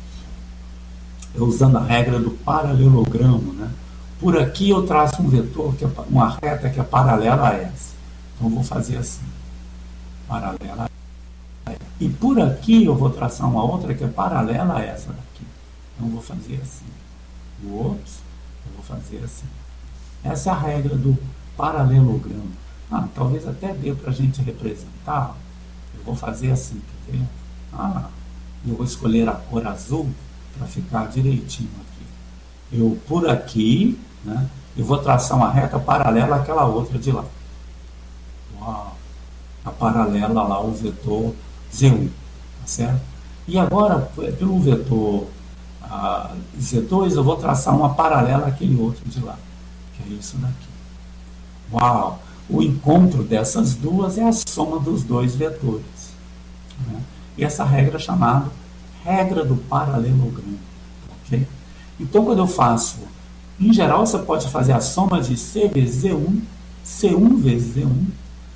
É usando a regra do paralelogramo, né? Por aqui eu traço um vetor, que é uma reta que é paralela a essa. Então eu vou fazer assim, paralela a essa. E por aqui eu vou traçar uma outra que é paralela a essa daqui. Então eu vou fazer assim. O outro, eu vou fazer assim. Essa é a regra do paralelogramo. Talvez até dê para a gente representar. Eu vou fazer assim, quer ver? Eu vou escolher a cor azul para ficar direitinho aqui. Eu, por aqui, né, eu vou traçar uma reta paralela àquela outra de lá. Uau! A paralela lá, o vetor Z1, tá certo? E agora, pelo vetor Z2, eu vou traçar uma paralela àquele outro de lá, que é isso daqui. Uau! O encontro dessas duas é a soma dos dois vetores, né? E essa regra é chamada regra do paralelogramo, ok? Então, quando eu faço, em geral, você pode fazer a soma de C vezes Z1, C1 vezes Z1,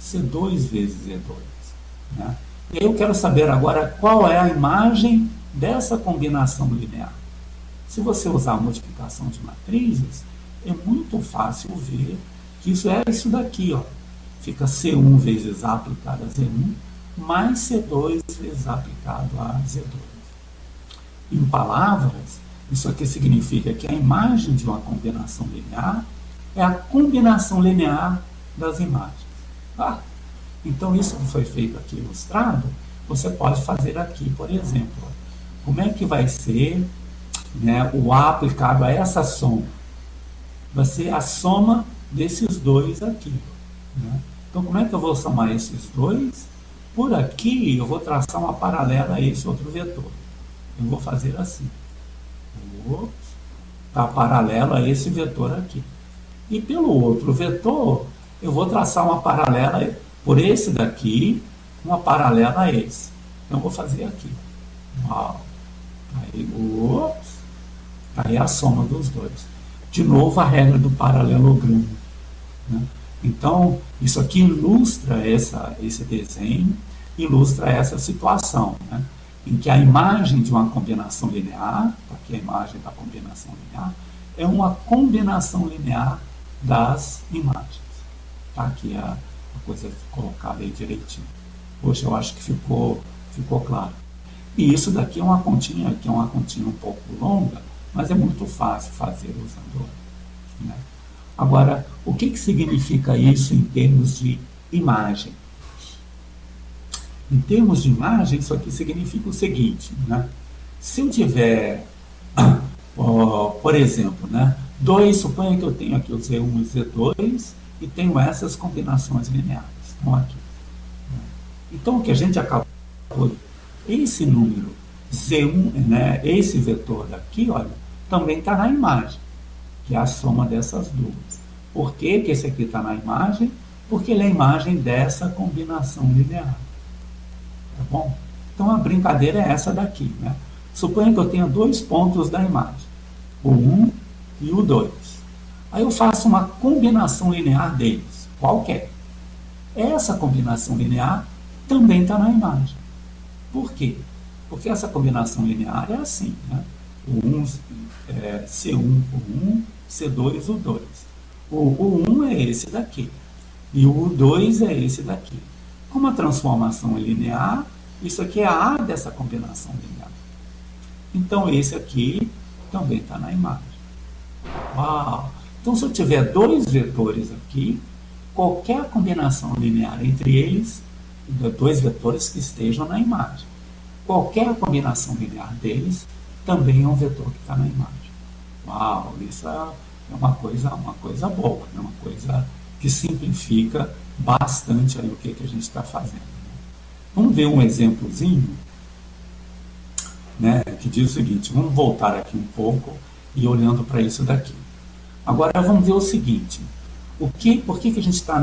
C2 vezes Z2, né? E aí eu quero saber agora qual é a imagem dessa combinação linear. Se você usar a multiplicação de matrizes, é muito fácil ver que isso é isso daqui, ó. Fica C1 vezes A aplicado a Z1, mais C2 vezes A aplicado a Z2. Em palavras, isso aqui significa que a imagem de uma combinação linear é a combinação linear das imagens. Então, isso que foi feito aqui ilustrado, você pode fazer aqui, por exemplo. Como é que vai ser, né, o A aplicado a essa soma? Vai ser a soma desses dois aqui, né? Então, como é que eu vou somar esses dois? Por aqui, eu vou traçar uma paralela a esse outro vetor. Eu vou fazer assim. Está paralelo a esse vetor aqui. E pelo outro vetor, eu vou traçar uma paralela por esse daqui, uma paralela a esse. Então, eu vou fazer aqui. Uau. Aí a soma dos dois. De novo, a regra do paralelogramo, né? Então, isso aqui ilustra esse desenho, ilustra essa situação, né, em que a imagem de uma combinação linear, aqui a imagem da combinação linear, é uma combinação linear das imagens. Tá? Aqui a coisa colocada aí direitinho. Poxa, eu acho que ficou claro. E isso daqui é uma continha, que é uma continha um pouco longa, mas é muito fácil fazer usando, né? Agora, o que significa isso em termos de imagem? Em termos de imagem, isso aqui significa o seguinte, né? Se eu tiver, por exemplo, né, suponha que eu tenho aqui o Z1 e Z2 e tenho essas combinações lineares. Estão aqui. Então, o que a gente acabou, esse número Z1, né, esse vetor daqui, olha, também está na imagem, que é a soma dessas duas. Por que esse aqui está na imagem? Porque ele é a imagem dessa combinação linear. Tá bom? Então a brincadeira é essa daqui, né? Suponha que eu tenha dois pontos da imagem, o 1 e o 2. Aí eu faço uma combinação linear deles, qualquer. Essa combinação linear também está na imagem. Por quê? Porque essa combinação linear é assim, né? O 1, C1 o 1, C2 o 2. O 1 é esse daqui, e o 2 é esse daqui. Como a transformação é linear, isso aqui é a A dessa combinação linear. Então, esse aqui também está na imagem. Uau! Então, se eu tiver dois vetores aqui, qualquer combinação linear entre eles dois vetores que estejam na imagem. Qualquer combinação linear deles também é um vetor que está na imagem. Uau, isso é uma coisa boa, né? Uma coisa que simplifica bastante aí o que a gente está fazendo. Né? Vamos ver um exemplozinho, né, que diz o seguinte. Vamos voltar aqui um pouco e olhando para isso daqui. Agora vamos ver o seguinte. Por que a gente está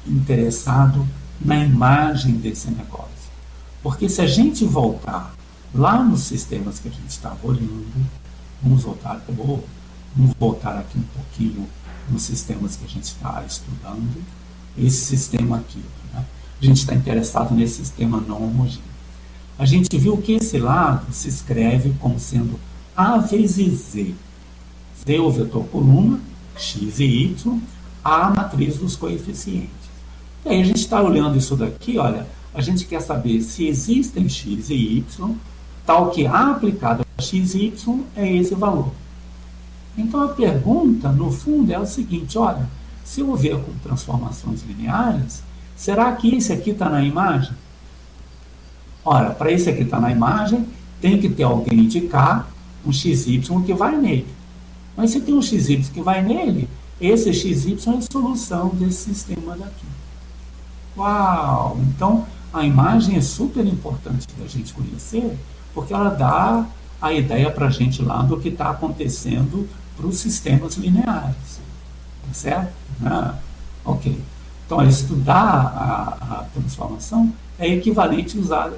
interessado na imagem desse negócio? Porque se a gente voltar lá nos sistemas que a gente estava olhando, vamos voltar aqui um pouquinho nos sistemas que a gente está estudando, esse sistema aqui, né? A gente está interessado nesse sistema não homogêneo. A gente viu que esse lado se escreve como sendo A vezes Z. Z é o vetor coluna, X e Y, A a matriz dos coeficientes. E aí a gente está olhando isso daqui, olha, a gente quer saber se existem X e Y, tal que A aplicado a X e Y é esse valor. Então a pergunta, no fundo, é o seguinte, olha, se eu ver com transformações lineares, será que esse aqui está na imagem? Ora, para esse aqui estar na imagem, tem que ter alguém de cá, um XY que vai nele. Mas se tem um XY que vai nele, esse XY é a solução desse sistema daqui. Uau! Então, a imagem é super importante da gente conhecer, porque ela dá a ideia para a gente lá do que está acontecendo para os sistemas lineares. Tá certo? Ok. Então, estudar a transformação é equivalente a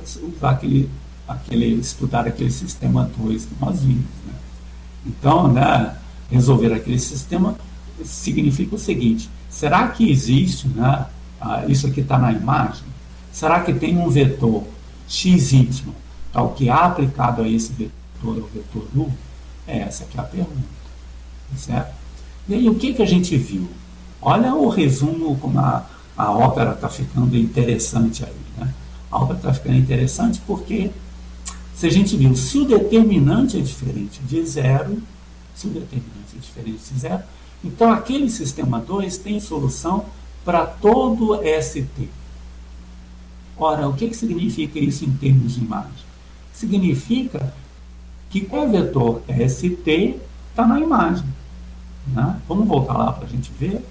estudar aquele sistema 2 que nós vimos. Né? Então, resolver aquele sistema significa o seguinte: será que existe, isso aqui está na imagem? Será que tem um vetor xy, tal que aplicado a esse vetor, o vetor u? Essa aqui é a pergunta. Certo? E aí, o que a gente viu? Olha o resumo, como a ópera está ficando interessante aí. Né? A ópera está ficando interessante porque, se a gente viu, se o determinante é diferente de zero, então aquele sistema 2 tem solução para todo ST. Ora, o que significa isso em termos de imagem? Significa que o vetor ST está na imagem. Né? Vamos voltar lá para a gente ver.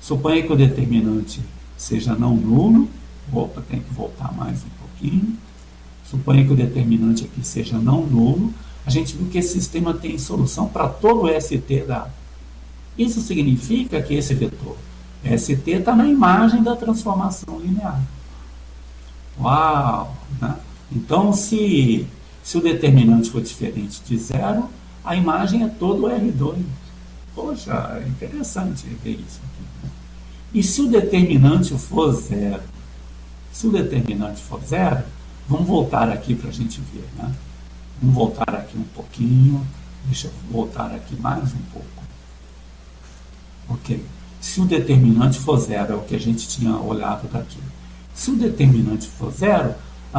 Suponha que o determinante seja não nulo. Opa, tem que voltar mais um pouquinho. Suponha que o determinante aqui seja não nulo. A gente viu que esse sistema tem solução para todo o ST dado. Isso significa que esse vetor ST está na imagem da transformação linear. Uau! Né? Então, se o determinante for diferente de zero, a imagem é todo o R2. Poxa, é interessante ver isso aqui. Né? E se o determinante for zero? Se o determinante for zero, vamos voltar aqui para a gente ver. Né? Vamos voltar aqui um pouquinho. Deixa eu voltar aqui mais um pouco. Ok. Se o determinante for zero, é o que a gente tinha olhado daqui. Se o determinante for zero,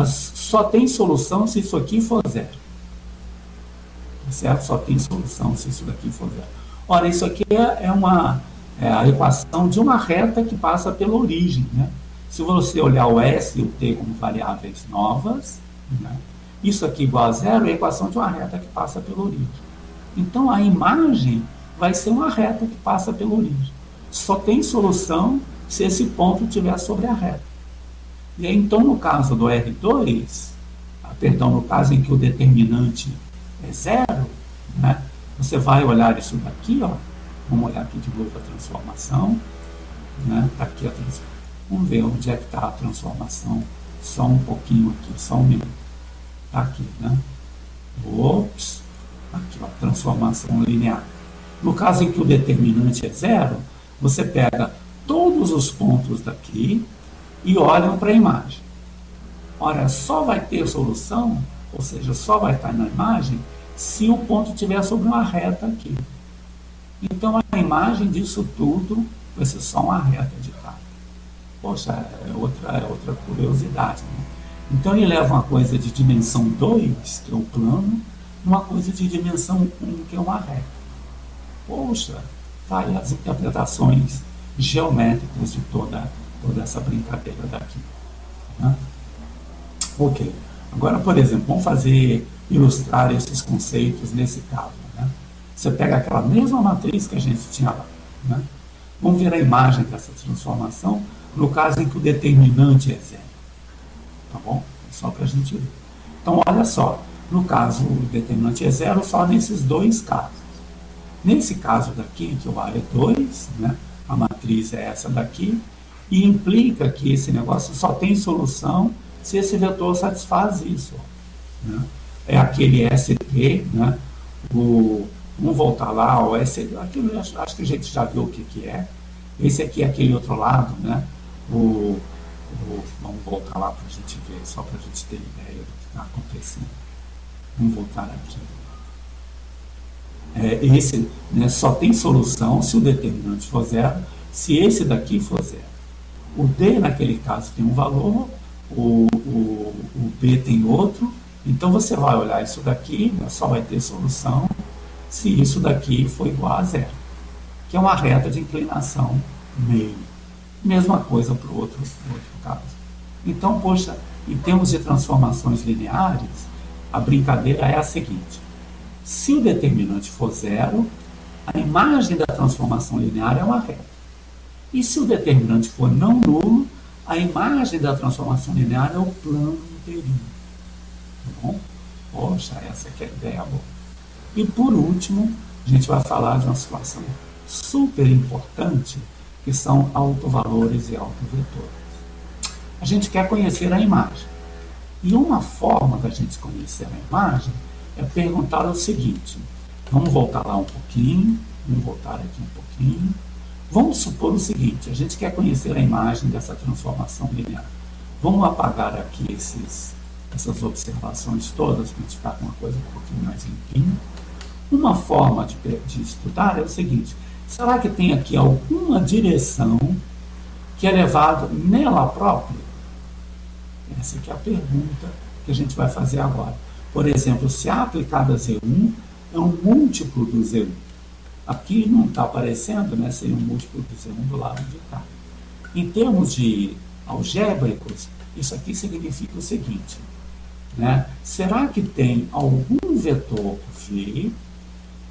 só tem solução se isso aqui for zero. Certo? Só tem solução se isso daqui for zero. Ora, isso aqui é a equação de uma reta que passa pela origem. Né? Se você olhar o S e o T como variáveis novas, né? Isso aqui igual a zero é a equação de uma reta que passa pela origem. Então, a imagem vai ser uma reta que passa pela origem. Só tem solução se esse ponto estiver sobre a reta. E aí, então, no caso do R2, no caso em que o determinante é zero, né, você vai olhar isso daqui, ó, vamos olhar aqui de novo a transformação, né, tá aqui a transformação. Vamos ver onde é que está a transformação, só um pouquinho aqui, só um minuto. Está aqui, né? Ops, aqui, ó, transformação linear. No caso em que o determinante é zero, você pega todos os pontos daqui e olham para a imagem. Ora, só vai ter solução, ou seja, só vai estar na imagem, se o ponto estiver sobre uma reta aqui. Então, a imagem disso tudo vai ser só uma reta de cá. Poxa, é outra curiosidade. Né? Então, ele leva uma coisa de dimensão 2, que é o plano, e uma coisa de dimensão 1, que é uma reta. Poxa, tá aí as interpretações geométricas de toda essa brincadeira daqui. Né? Ok. Agora, por exemplo, vamos ilustrar esses conceitos nesse caso. Né? Você pega aquela mesma matriz que a gente tinha lá. Né? Vamos ver a imagem dessa transformação no caso em que o determinante é zero. Tá bom? Só para a gente ver. Então, olha só. No caso, o determinante é zero só nesses dois casos. Nesse caso daqui, que o A é 2, né? A matriz é essa daqui, e implica que esse negócio só tem solução se esse vetor satisfaz isso. Né? É aquele ST, né? Vamos voltar lá, o ST, aquilo, acho que a gente já viu o que é. Esse aqui é aquele outro lado, né? Vamos voltar lá para a gente ver, só para a gente ter ideia do que está acontecendo. Vamos voltar aqui. Esse, né, só tem solução se o determinante for zero, se esse daqui for zero. O D, naquele caso, tem um valor, o B tem outro, então você vai olhar isso daqui, né, só vai ter solução se isso daqui for igual a zero, que é uma reta de inclinação meio. Mesma coisa para o outro caso. Então, poxa, em termos de transformações lineares, a brincadeira é a seguinte: se o determinante for zero, a imagem da transformação linear é uma reta. E se o determinante for não nulo, a imagem da transformação linear é o plano inteirinho. Tá bom? Poxa, essa aqui é a ideia boa. E por último, a gente vai falar de uma situação super importante, que são autovalores e autovetores. A gente quer conhecer a imagem. E uma forma da gente conhecer a imagem é perguntar o seguinte. Vamos voltar lá um pouquinho. Vamos voltar aqui um pouquinho. Vamos supor o seguinte. A gente quer conhecer a imagem dessa transformação linear. Vamos apagar aqui essas observações todas para a gente ficar com uma coisa um pouquinho mais limpinha. Uma forma de estudar é o seguinte. Será que tem aqui alguma direção que é levada nela própria? Essa aqui é a pergunta que a gente vai fazer agora. Por exemplo, se A aplicada a Z1 é um múltiplo do Z1. Aqui não está aparecendo, né? Seria um múltiplo do Z1 do lado de cá. Em termos de algébricos, isso aqui significa o seguinte, né? Será que tem algum vetor V,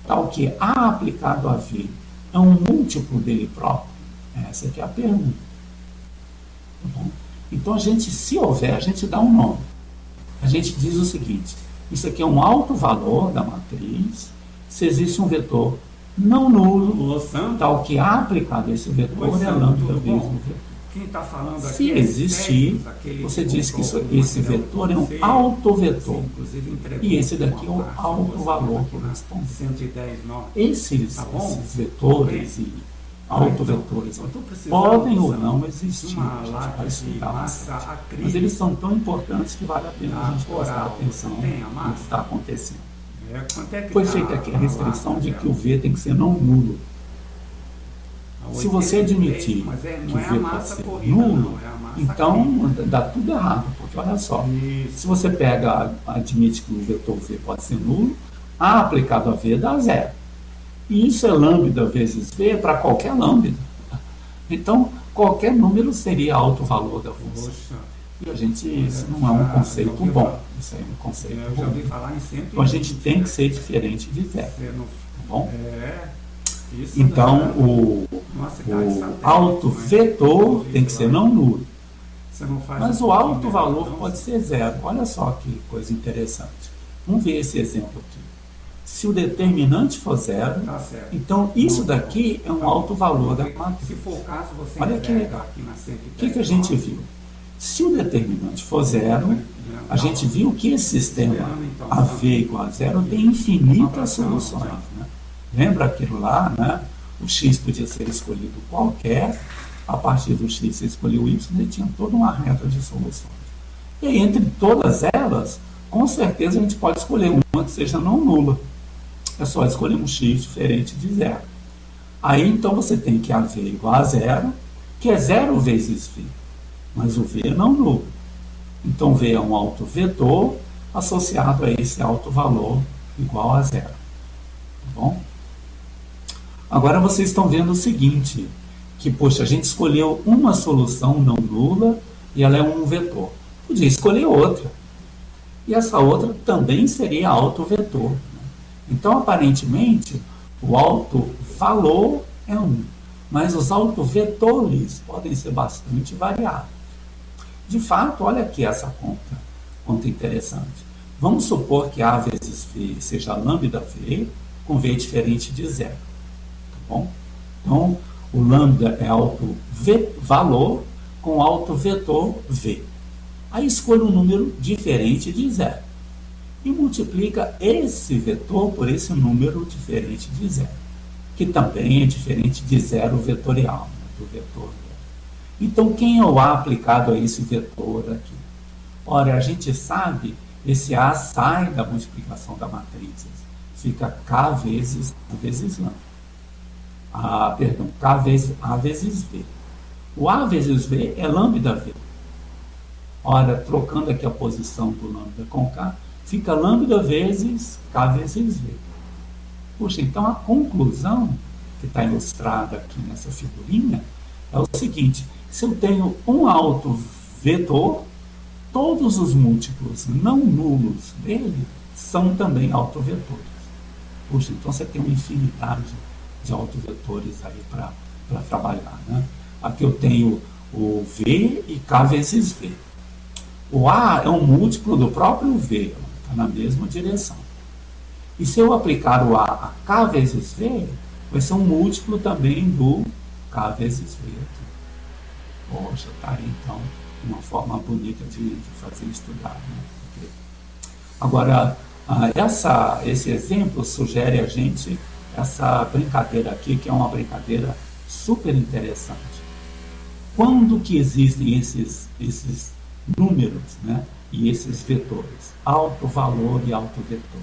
tal que A aplicado a V é um múltiplo dele próprio? Essa aqui é a pergunta. Tá bom? Então, se houver, a gente dá um nome. A gente diz o seguinte: isso aqui é um alto valor da matriz, se existe um vetor não nulo, tal que A aplicado a esse vetor é lambda vezes o vetor. Quem está falando aqui se existir, você diz que esse vetor é um autovetor. E esse daqui é o autovalor correspondente. Esses vetores e autovetores podem ou não existir, a gente vai explicar bastante. Mas eles são tão importantes que vale a pena a gente prestar atenção no que está acontecendo. Foi feita aqui a restrição de que o V tem que ser não nulo. Se você admitir que o V pode ser nulo, então dá tudo errado, porque olha só, se você admite que o vetor V pode ser nulo, A aplicado a V dá zero. E isso é lambda vezes V para qualquer lambda. Então, qualquer número seria alto valor da função. E isso não é um conceito bom. Isso é um conceito bom. Então, a gente tem que ser diferente de zero. Tá bom? Então, o autovetor tem que ser não nulo. Mas o alto valor pode ser zero. Olha só que coisa interessante. Vamos ver esse exemplo aqui. Se o determinante for zero, então isso daqui é um alto valor da matriz. Olha que legal. O que a gente viu? Se o determinante for zero, a gente viu que esse sistema AV igual a zero tem infinitas soluções. Né? Lembra aquilo lá, né? O x podia ser escolhido qualquer, a partir do x você escolheu y e tinha toda uma reta de soluções. E aí, entre todas elas, com certeza a gente pode escolher uma que seja não nula. É só escolher um x diferente de zero. Aí, então, você tem que AV igual a zero, que é zero vezes V. Mas o V é não nulo. Então, V é um autovetor associado a esse alto valor igual a zero. Tá bom? Agora, vocês estão vendo o seguinte, que, poxa, a gente escolheu uma solução não nula e ela é um vetor. Podia escolher outra. E essa outra também seria autovetor. Né? Então, aparentemente, o autovalor é um, mas os autovetores podem ser bastante variados. De fato, olha aqui essa conta interessante. Vamos supor que A vezes V seja lambda V com V diferente de zero. Tá bom? Então, o lambda é autovalor com autovetor V. Aí escolha um número diferente de zero e multiplica esse vetor por esse número diferente de zero, que também é diferente de zero vetorial, né, do vetor zero. Então, quem é o A aplicado a esse vetor aqui? Ora, a gente sabe, esse A sai da multiplicação da matriz, fica K vezes lambda. K vezes A vezes V. O A vezes V é lambda V. Ora, trocando aqui a posição do lambda com K, fica lambda vezes K vezes V. Puxa, então a conclusão, que está ilustrada aqui nessa figurinha, é o seguinte: se eu tenho um autovetor, todos os múltiplos não nulos dele são também autovetores. Puxa, então você tem uma infinidade de autovetores aí para trabalhar. Né? Aqui eu tenho o V e K vezes V. O A é um múltiplo do próprio V, está na mesma direção. E se eu aplicar o A K vezes V, vai ser um múltiplo também do K vezes V aqui. Poxa, tá aí então uma forma bonita de fazer estudar. Né? Agora, esse exemplo sugere a gente essa brincadeira aqui, que é uma brincadeira super interessante. Quando que existem esses números, né, e esses vetores, autovalor e autovetor?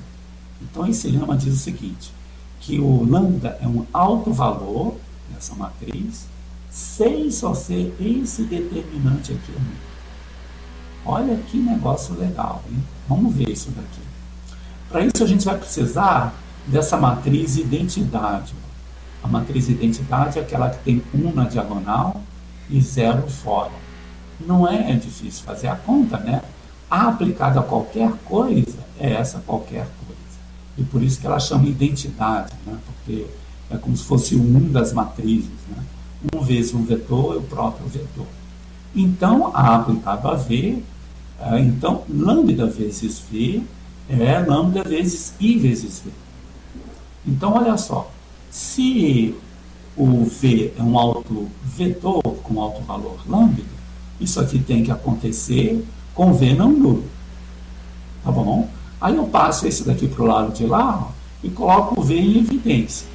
Então, esse lema diz o seguinte, que o lambda é um autovalor nessa matriz, sem só ser esse determinante aqui. Olha que negócio legal, hein? Vamos ver isso daqui. Para isso, a gente vai precisar dessa matriz identidade. A matriz identidade é aquela que tem 1 na diagonal e 0 fora. Não é difícil fazer a conta, né? A aplicada a qualquer coisa é essa qualquer coisa. E por isso que ela chama identidade, né? Porque é como se fosse o 1 das matrizes, né? 1 vezes um vetor é o próprio vetor. Então, A aplicado a V, então, lambda vezes V é lambda vezes I vezes V. Então, olha só, se o V é um autovetor com autovalor lambda, isso aqui tem que acontecer com V não nulo. Tá bom? Aí eu passo esse daqui para o lado de lá, ó, e coloco o V em evidência.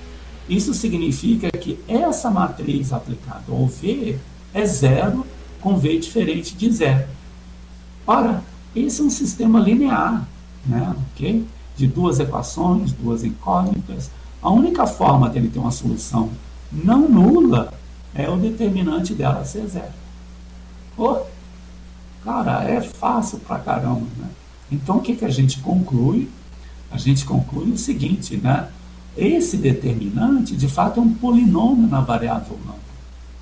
Isso significa que essa matriz aplicada ao V é zero com V diferente de zero. Ora, esse é um sistema linear, né? Okay? De duas equações, duas incógnitas. A única forma dele ter uma solução não nula é o determinante dela ser zero. Pô, cara, é fácil pra caramba, né? Então, o que a gente conclui? A gente conclui o seguinte, né? Esse determinante, de fato, é um polinômio na variável lambda.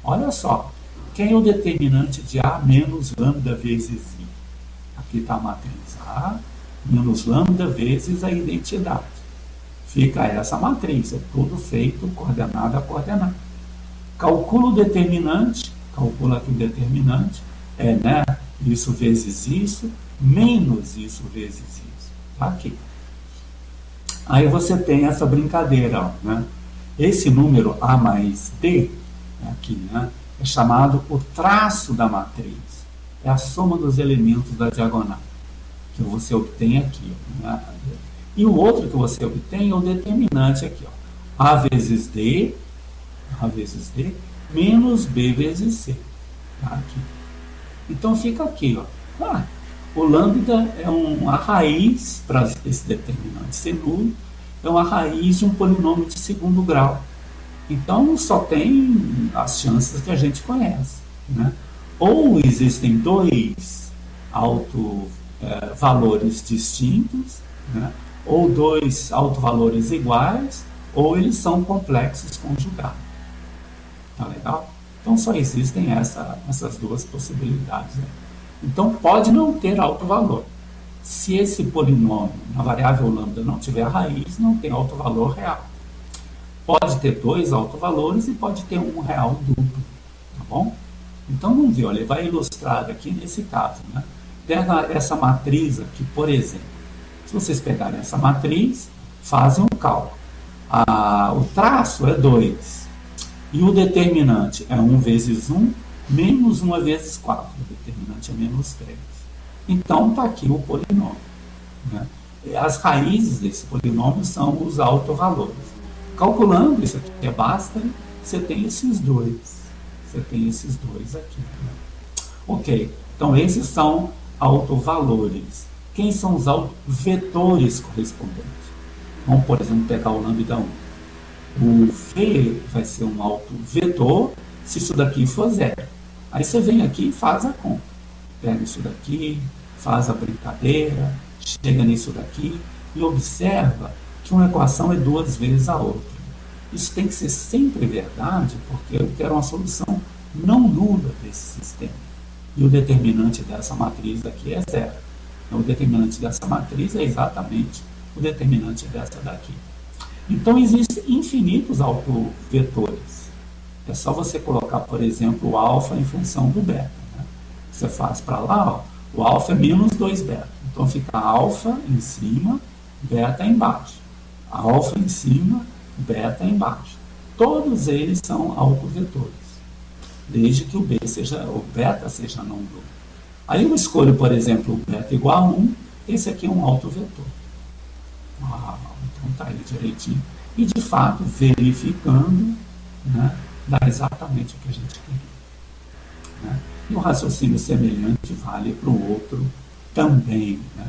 Olha só, quem é o determinante de A menos lambda vezes I? Aqui está a matriz A menos lambda vezes a identidade. Fica essa matriz, é tudo feito coordenada a coordenada. Calcula o determinante, calcula aqui o determinante, né, isso vezes isso, menos isso vezes isso. Tá aqui. Aí você tem essa brincadeira, ó, né? Esse número A mais D, aqui, né, é chamado o traço da matriz. É a soma dos elementos da diagonal, que você obtém aqui. Né? E o outro que você obtém é o determinante aqui. Ó. A vezes D, menos B vezes C. Tá? Aqui. Então fica aqui. Ó. O lambda é uma raiz, para esse determinante ser nulo, é uma raiz de um polinômio de segundo grau. Então só tem as chances que a gente conhece. Né? Ou existem dois valores distintos, né? Ou dois autovalores iguais, ou eles são complexos conjugados. Tá legal? Então só existem essas duas possibilidades. Né? Então, pode não ter alto valor. Se esse polinômio na variável lambda não tiver raiz, não tem alto valor real. Pode ter dois autovalores e pode ter um real duplo, tá bom? Então, vamos ver, olha, ele vai ilustrar aqui nesse caso, né? Pega essa matriz aqui, por exemplo. Se vocês pegarem essa matriz, fazem um cálculo. O traço é 2 e o determinante é 1 vezes 1 menos 1 vezes 4. O determinante é menos 3. Então, está aqui o polinômio, né? As raízes desse polinômio são os autovalores. Calculando isso aqui é basta, você tem esses dois. Você tem esses dois aqui. Né? Ok, então esses são autovalores. Quem são os autovetores correspondentes? Vamos, por exemplo, pegar o lambda 1. O V vai ser um autovetor se isso daqui for zero. Aí você vem aqui e faz a conta. Pega isso daqui, faz a brincadeira, chega nisso daqui e observa que uma equação é duas vezes a outra. Isso tem que ser sempre verdade, porque eu quero uma solução não nula desse sistema. E o determinante dessa matriz aqui é zero. Então, o determinante dessa matriz é exatamente o determinante dessa daqui. Então, existem infinitos autovetores. É só você colocar, por exemplo, o alfa em função do beta. Né? Você faz para lá, ó, o alfa é menos 2 beta. Então, fica alfa em cima, beta embaixo. Alfa em cima, beta embaixo. Todos eles são autovetores, desde que o beta seja não nulo. Aí eu escolho, por exemplo, o beta igual a 1, esse aqui é um autovetor. Então está aí direitinho. E, de fato, verificando, né, dá exatamente o que a gente queria. Né? E o raciocínio semelhante vale para o outro também. Né?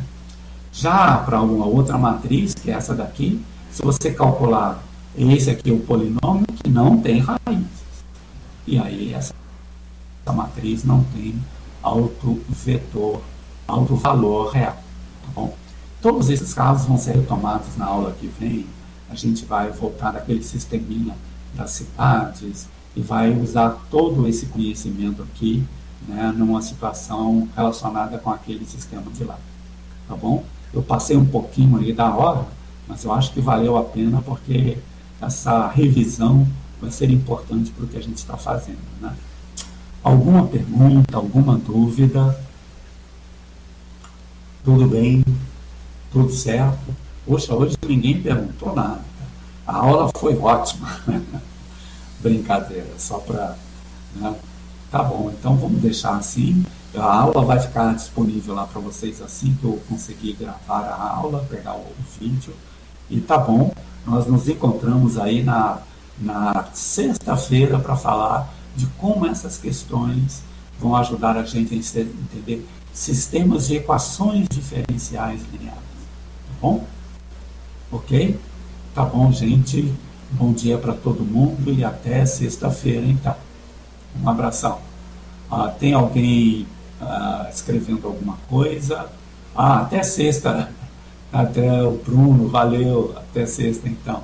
Já para uma outra matriz, que é essa daqui, se você calcular esse aqui é o polinômio que não tem raízes. E aí essa matriz não tem autovetor, autovalor real. Tá bom? Todos esses casos vão ser retomados na aula que vem. A gente vai voltar àquele sisteminha das cidades e vai usar todo esse conhecimento aqui, né, numa situação relacionada com aquele sistema de lá. Tá bom? Eu passei um pouquinho aí da hora, mas eu acho que valeu a pena porque essa revisão vai ser importante para o que a gente está fazendo. Né? Alguma pergunta, alguma dúvida? Tudo bem? Tudo certo? Poxa, hoje ninguém perguntou nada. A aula foi ótima. Brincadeira, só para... Né? Tá bom, então vamos deixar assim. A aula vai ficar disponível lá para vocês assim que eu conseguir gravar a aula, pegar o vídeo. E tá bom, nós nos encontramos aí na sexta-feira para falar de como essas questões vão ajudar a gente a entender sistemas de equações diferenciais lineares. Tá bom? Ok? Tá bom, gente. Bom dia para todo mundo e até sexta-feira, então. Um abração. Tem alguém escrevendo alguma coisa? Até sexta. Até o Bruno, valeu. Até sexta, então.